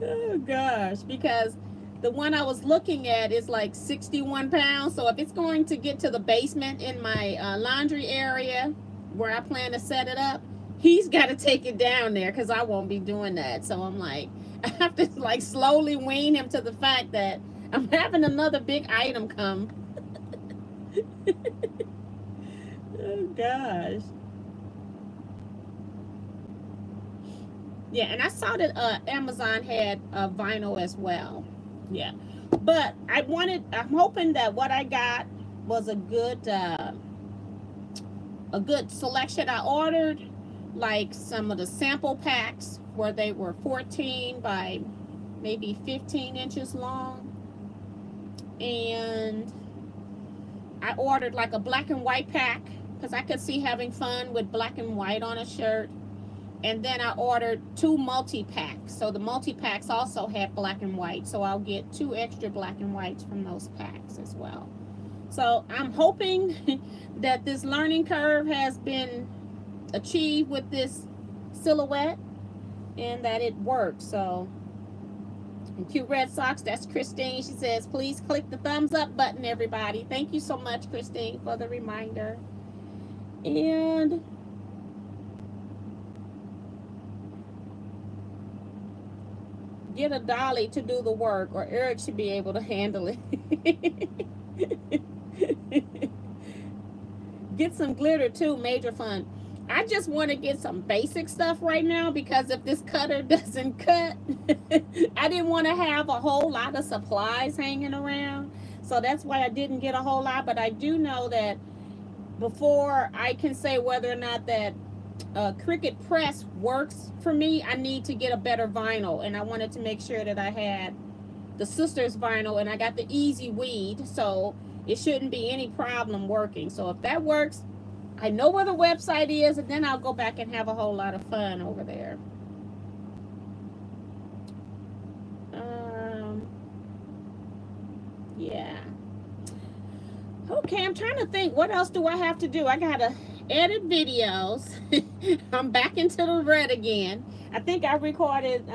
Oh gosh, because the one I was looking at is like 61 pounds. So if it's going to get to the basement in my laundry area where I plan to set it up, he's got to take it down there because I won't be doing that. So I'm like, I have to like slowly wean him to the fact that I'm having another big item come. Oh gosh. Yeah, and I saw that Amazon had vinyl as well. Yeah, but I'm hoping that what I got was a good selection. I ordered like some of the sample packs where they were 14 by maybe 15 inches long, and I ordered like a black and white pack because I could see having fun with black and white on a shirt. And then I ordered 2 multi-packs. So the multi-packs also had black and white. So I'll get 2 extra black and whites from those packs as well. So I'm hoping that this learning curve has been achieved with this silhouette and that it works. So, and Cute Red Socks, that's Christine. She says, please click the thumbs up button, everybody. Thank you so much, Christine, for the reminder. And get a dolly to do the work, or Eric should be able to handle it. Get some glitter too, major fun. I just want to get some basic stuff right now because if this cutter doesn't cut, I didn't want to have a whole lot of supplies hanging around. So that's why I didn't get a whole lot. But I do know that before I can say whether or not that Cricut press works for me, I need to get a better vinyl, and I wanted to make sure that I had the Sisters vinyl, and I got the Easy Weed, so it shouldn't be any problem working. So if that works, I know where the website is, and then I'll go back and have a whole lot of fun over there. Yeah. Okay, I'm trying to think, what else do I have to do? I gotta edit videos. I'm back into the red again. I think I recorded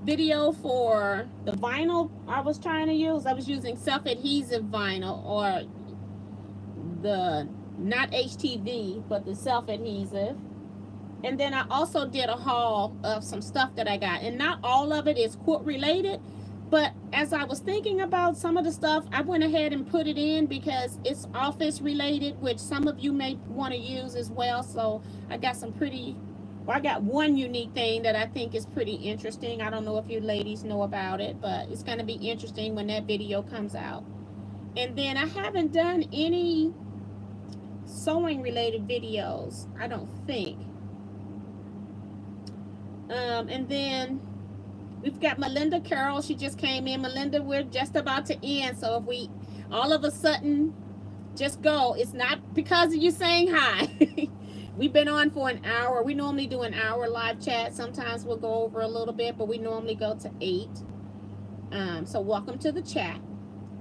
video for the vinyl I was trying to use. I was using self-adhesive vinyl, or the not HTV, but the self-adhesive. And then I also did a haul of some stuff that I got, and not all of it is quilt related, but as I was thinking about some of the stuff, I went ahead and put it in because it's office related, which some of you may want to use as well. So I got some pretty, well, I got one unique thing that I think is pretty interesting. I don't know if you ladies know about it, but it's going to be interesting when that video comes out. And then I haven't done any sewing related videos, I don't think. And then we've got Melinda Carroll. She just came in. Melinda, we're just about to end. So if we all of a sudden just go, it's not because of you saying hi. We've been on for an hour. We normally do an hour live chat. Sometimes we'll go over a little bit, but we normally go to 8. So welcome to the chat.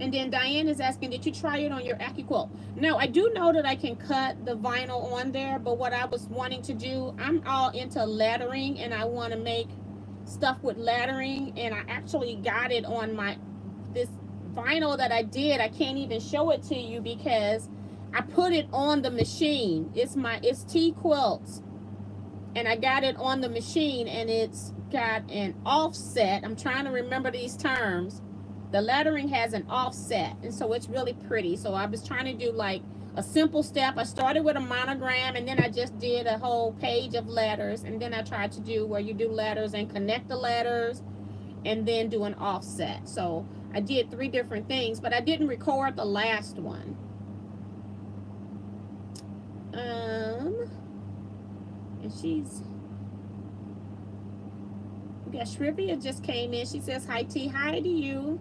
And then Diane is asking, did you try it on your AccuQuilt? No, I do know that I can cut the vinyl on there, but what I was wanting to do, I'm all into lettering, and I want to make stuff with lettering, and I actually got it on this vinyl that I did. I can't even show it to you because I put it on the machine. It's Teaquilts, and I got it on the machine, and it's got an offset. I'm trying to remember these terms. The lettering has an offset, and so it's really pretty. So I was trying to do like a simple step. I started with a monogram, and then I just did a whole page of letters, and then I tried to do where you do letters and connect the letters and then do an offset. So I did 3 different things, but I didn't record the last one. And we got Shrivia just came in. She says, hi T, hi to you.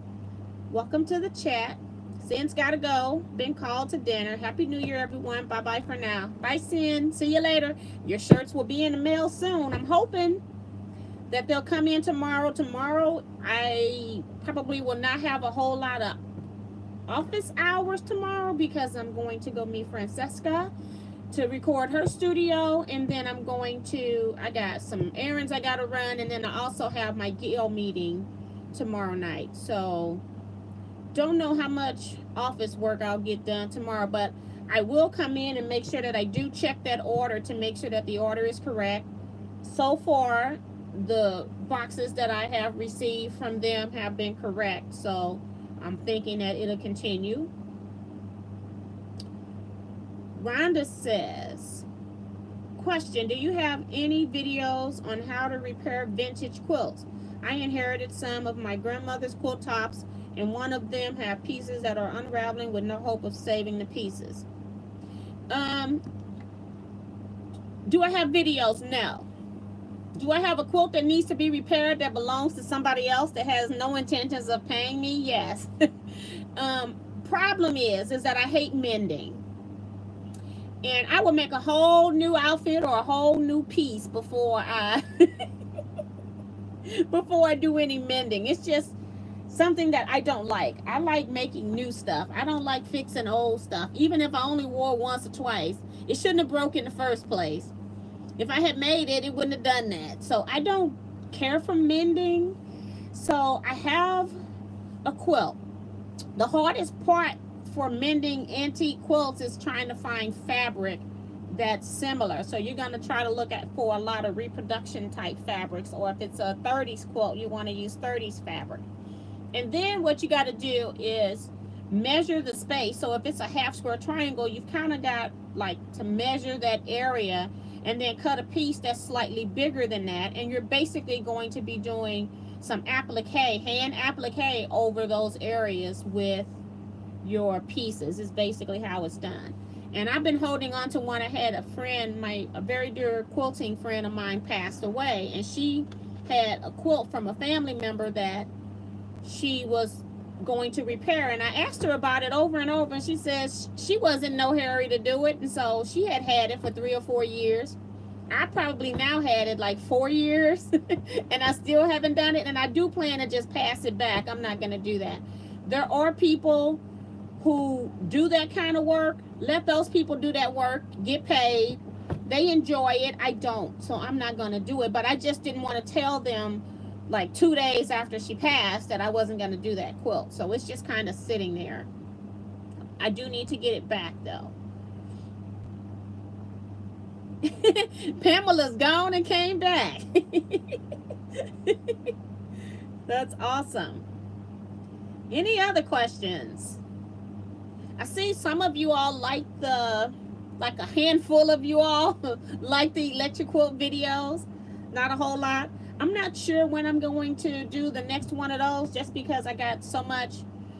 Welcome to the chat. Sin's gotta go. Been called to dinner. Happy New Year, everyone. Bye-bye for now. Bye, Sin. See you later. Your shirts will be in the mail soon. I'm hoping that they'll come in tomorrow. Tomorrow, I probably will not have a whole lot of office hours tomorrow because I'm going to go meet Francesca to record her studio, and then I got some errands I gotta run, and then I also have my guild meeting tomorrow night. So don't know how much office work I'll get done tomorrow, but I will come in and make sure that I do check that order to make sure that the order is correct. So far, the boxes that I have received from them have been correct, so I'm thinking that it'll continue. Rhonda says, question, do you have any videos on how to repair vintage quilts? I inherited some of my grandmother's quilt tops, and one of them have pieces that are unraveling with no hope of saving the pieces. Do I have videos? No. Do I have a quilt that needs to be repaired that belongs to somebody else that has no intentions of paying me? Yes. Problem is that I hate mending. And I will make a whole new outfit or a whole new piece before I before I do any mending. It's just something that I don't like. I like making new stuff. I don't like fixing old stuff. Even if I only wore once or twice, it shouldn't have broke in the first place. If I had made it, it wouldn't have done that. So I don't care for mending. So I have a quilt. The hardest part for mending antique quilts is trying to find fabric that's similar. So you're going to try to look for a lot of reproduction type fabrics, or if it's a 30s quilt, you want to use 30s fabric. And then what you got to do is measure the space. So if it's a half square triangle, you've kind of got like to measure that area and then cut a piece that's slightly bigger than that. And you're basically going to be doing some applique, hand applique over those areas with your pieces is basically how it's done. And I've been holding on to one. I had a friend, a very dear quilting friend of mine passed away, and she had a quilt from a family member that she was going to repair, and I asked her about it over and over, and she says she was in no hurry to do it, and so she had it for 3 or 4 years. I probably now had it like 4 years and I still haven't done it, and I do plan to just pass it back. I'm not going to do that. There are people who do that kind of work. Let those people do that work, get paid. They enjoy it. I don't, so I'm not going to do it. But I just didn't want to tell them like 2 days after she passed that I wasn't going to do that quilt. So it's just kind of sitting there. I do need to get it back though. Pamela's gone and came back. That's awesome. Any other questions? I see some of you all like a handful of you all like the electric quilt videos. Not a whole lot. I'm not sure when I'm going to do the next one of those, just because I got so much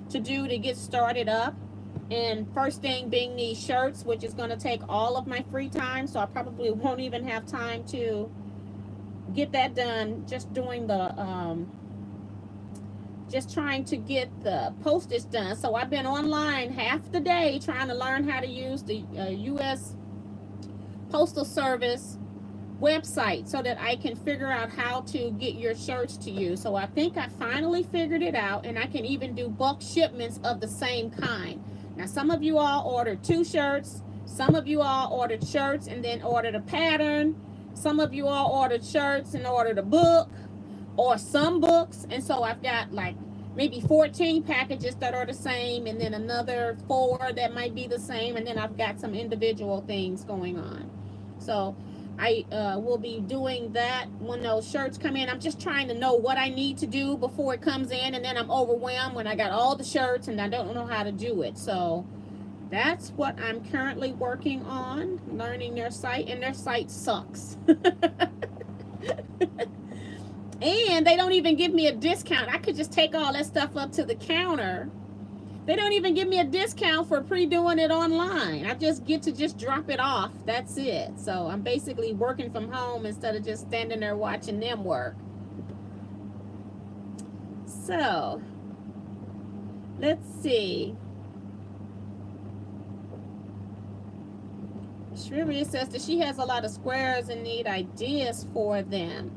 to do to get started up. And first thing being these shirts, which is going to take all of my free time, so I probably won't even have time to get that done. Just doing the just trying to get the postage done. So I've been online half the day trying to learn how to use the US Postal Service website so that I can figure out how to get your shirts to you. So I think I finally figured it out, and I can even do bulk shipments of the same kind. Now, some of you all ordered 2 shirts. Some of you all ordered shirts and then ordered a pattern. Some of you all ordered shirts and ordered a book or some books. And so I've got like maybe 14 packages that are the same, and then another 4 that might be the same. And then I've got some individual things going on. So I will be doing that when those shirts come in. I'm just trying to know what I need to do before it comes in, and then I'm overwhelmed when I got all the shirts and I don't know how to do it. So that's what I'm currently working on, learning their site, and their site sucks. And they don't even give me a discount. I could just take all that stuff up to the counter. They don't even give me a discount for pre-doing it online. I just get to just drop it off. That's it. So I'm basically working from home instead of just standing there watching them work. So let's see. Shriria says that she has a lot of squares and need ideas for them.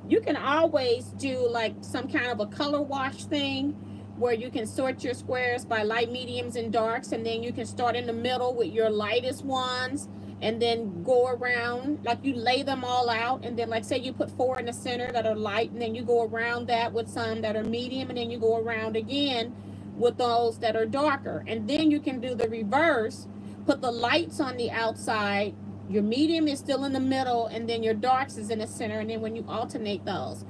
You can always do like some kind of a color wash thing where you can sort your squares by light, mediums, and darks, and then you can start in the middle with your lightest ones and then go around, like you lay them all out, and then like say you put 4 in the center that are light, and then you go around that with some that are medium, and then you go around again with those that are darker. And then you can do the reverse, put the lights on the outside, your medium is still in the middle, and then your darks is in the center, and then when you alternate those,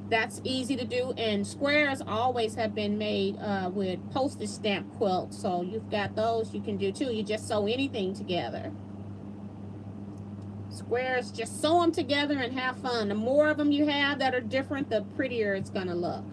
that's easy to do. And squares always have been made with postage stamp quilts, so you've got those you can do too. You just sew anything together. Squares, just sew them together and have fun. The more of them you have that are different, the prettier it's gonna look.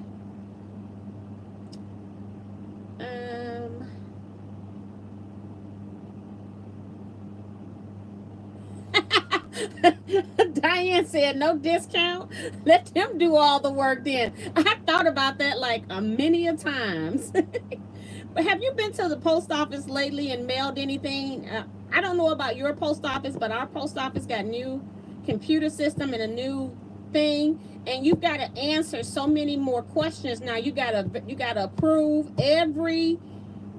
Diane said no discount. Let them do all the work then. I thought about that like a many a times. But have you been to the post office lately and mailed anything? I don't know about your post office, but our post office got a new computer system and a new thing, and you've got to answer so many more questions now. You gotta approve every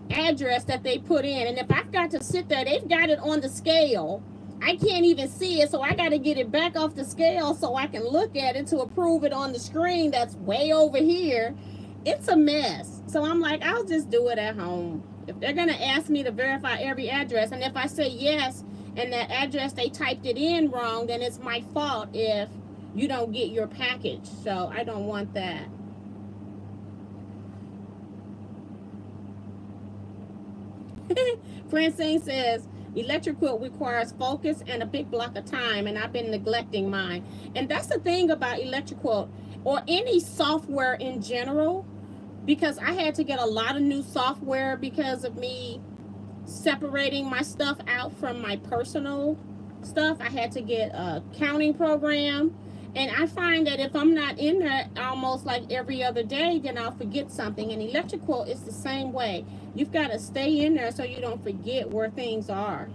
address that they put in, and if I've got to sit there, they've got it on the scale. I can't even see it, so I got to get it back off the scale so I can look at it to approve it on the screen that's way over here. It's a mess. So I'm like, I'll just do it at home. If they're going to ask me to verify every address, and if I say yes, and that address they typed it in wrong, then it's my fault if you don't get your package. So I don't want that. Francine says, electric quilt requires focus and a big block of time, and I've been neglecting mine. And that's the thing about electric quilt or any software in general, because I had to get a lot of new software because of me separating my stuff out from my personal stuff. I had to get a counting program, and I find that if I'm not in there almost like every other day, then I'll forget something. And electric quilt is the same way. You've got to stay in there so you don't forget where things are.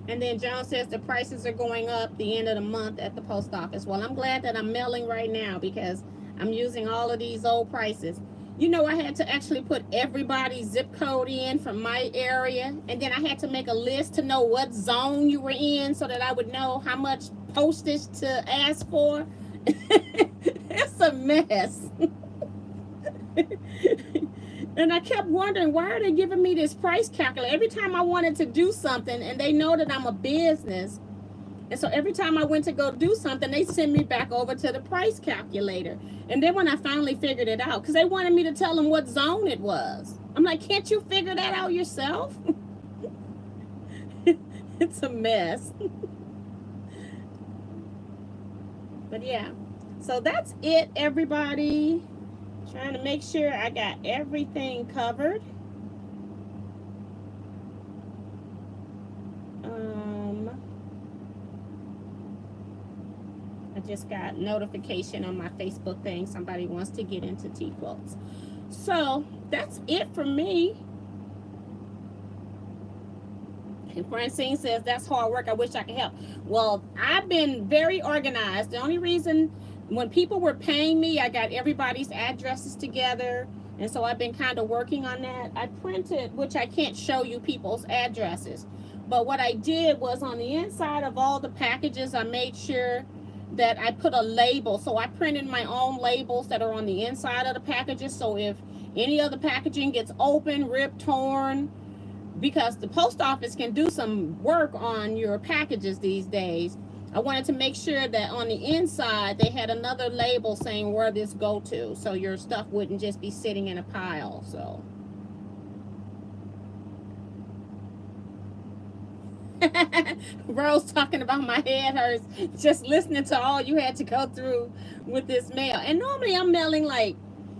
And then John says the prices are going up the end of the month at the post office. Well, I'm glad that I'm mailing right now because I'm using all of these old prices. You know, I had to actually put everybody's zip code in from my area, and then I had to make a list to know what zone you were in so that I would know how much postage to ask for. It's a mess. And I kept wondering, why are they giving me this price calculator every time I wanted to do something, and they know that I'm a business, and so every time I went to go do something, they send me back over to the price calculator. And then when I finally figured it out, because they wanted me to tell them what zone it was, I'm like, can't you figure that out yourself? It's a mess. But yeah, so that's it, everybody. Trying to make sure I got everything covered. I just got notification on my Facebook thing. Somebody wants to get into Teaquilts. So that's it for me. And Francine says, that's hard work. I wish I could help. Well, I've been very organized. The only reason, when people were paying me, I got everybody's addresses together. And so I've been kind of working on that. I printed, which I can't show you people's addresses. But what I did was on the inside of all the packages, I made sure that I put a label. So I printed my own labels that are on the inside of the packages. So if any of the packaging gets open, ripped, torn, because the post office can do some work on your packages these days, I wanted to make sure that on the inside they had another label saying where this go to, so your stuff wouldn't just be sitting in a pile. So Rose talking about my head hurts just listening to all you had to go through with this mail. And normally I'm mailing like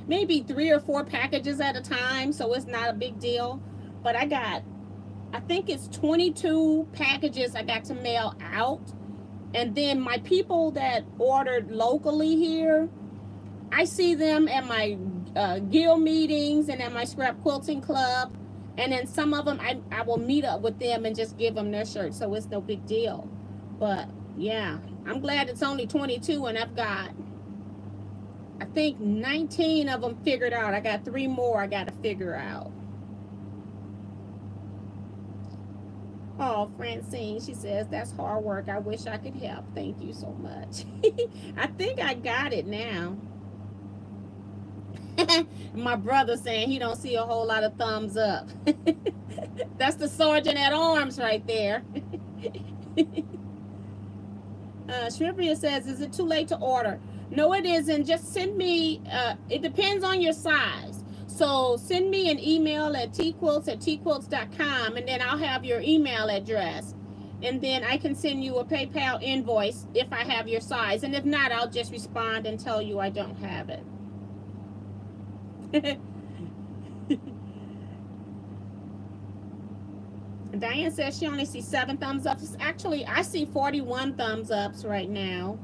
maybe 3 or 4 packages at a time, so it's not a big deal. But I think it's 22 packages I got to mail out. And then my people that ordered locally here, I see them at my guild meetings and at my scrap quilting club. And then some of them, I will meet up with them and just give them their shirts. So it's no big deal. But yeah, I'm glad it's only 22 and I've got, I think 19 of them figured out. I got 3 more I got to figure out. Oh, Francine, she says, that's hard work. I wish I could help. Thank you so much. I think I got it now. My brother saying he don't see a whole lot of thumbs up. That's the sergeant at arms right there. Shrivia says, is it too late to order? No, it isn't. Just send me, it depends on your size. So send me an email at teaquilts@teaquilts.com, and then I'll have your email address. And then I can send you a PayPal invoice if I have your size. And if not, I'll just respond and tell you I don't have it. Diane says she only sees 7 thumbs ups. Actually, I see 41 thumbs ups right now.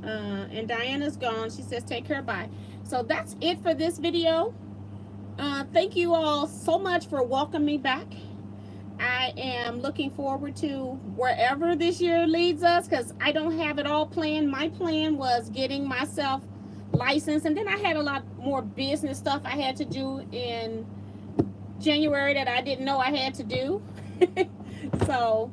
And Diana's gone. She says, take care, bye. So that's it for this video. Thank you all so much for welcoming me back. I am looking forward to wherever this year leads us, because I don't have it all planned. My plan was getting myself licensed, and then I had a lot more business stuff I had to do in January that I didn't know I had to do. So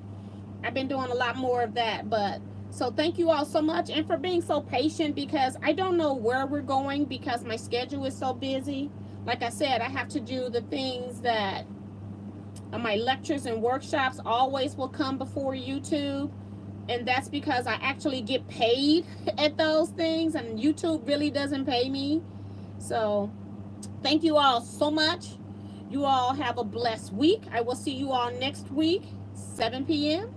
I've been doing a lot more of that. But so thank you all so much, and for being so patient, because I don't know where we're going because my schedule is so busy. Like I said, I have to do the things that my lectures and workshops always will come before YouTube, and that's because I actually get paid at those things, and YouTube really doesn't pay me. So thank you all so much. You all have a blessed week. I will see you all next week, 7 p.m.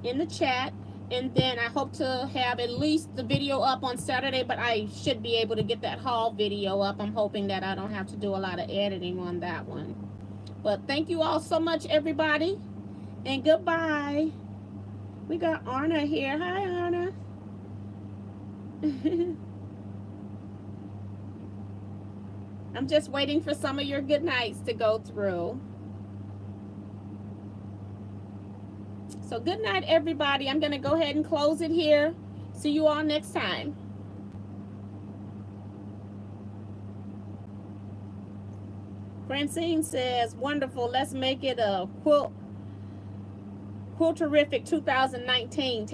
in the chat. And then I hope to have at least the video up on Saturday, but I should be able to get that haul video up. I'm hoping that I don't have to do a lot of editing on that one. But thank you all so much, everybody. And goodbye. We got Anna here. Hi, Anna. I'm just waiting for some of your good nights to go through. So good night, everybody. I'm going to go ahead and close it here. See you all next time. Francine says, wonderful. Let's make it a Quilterific 2019.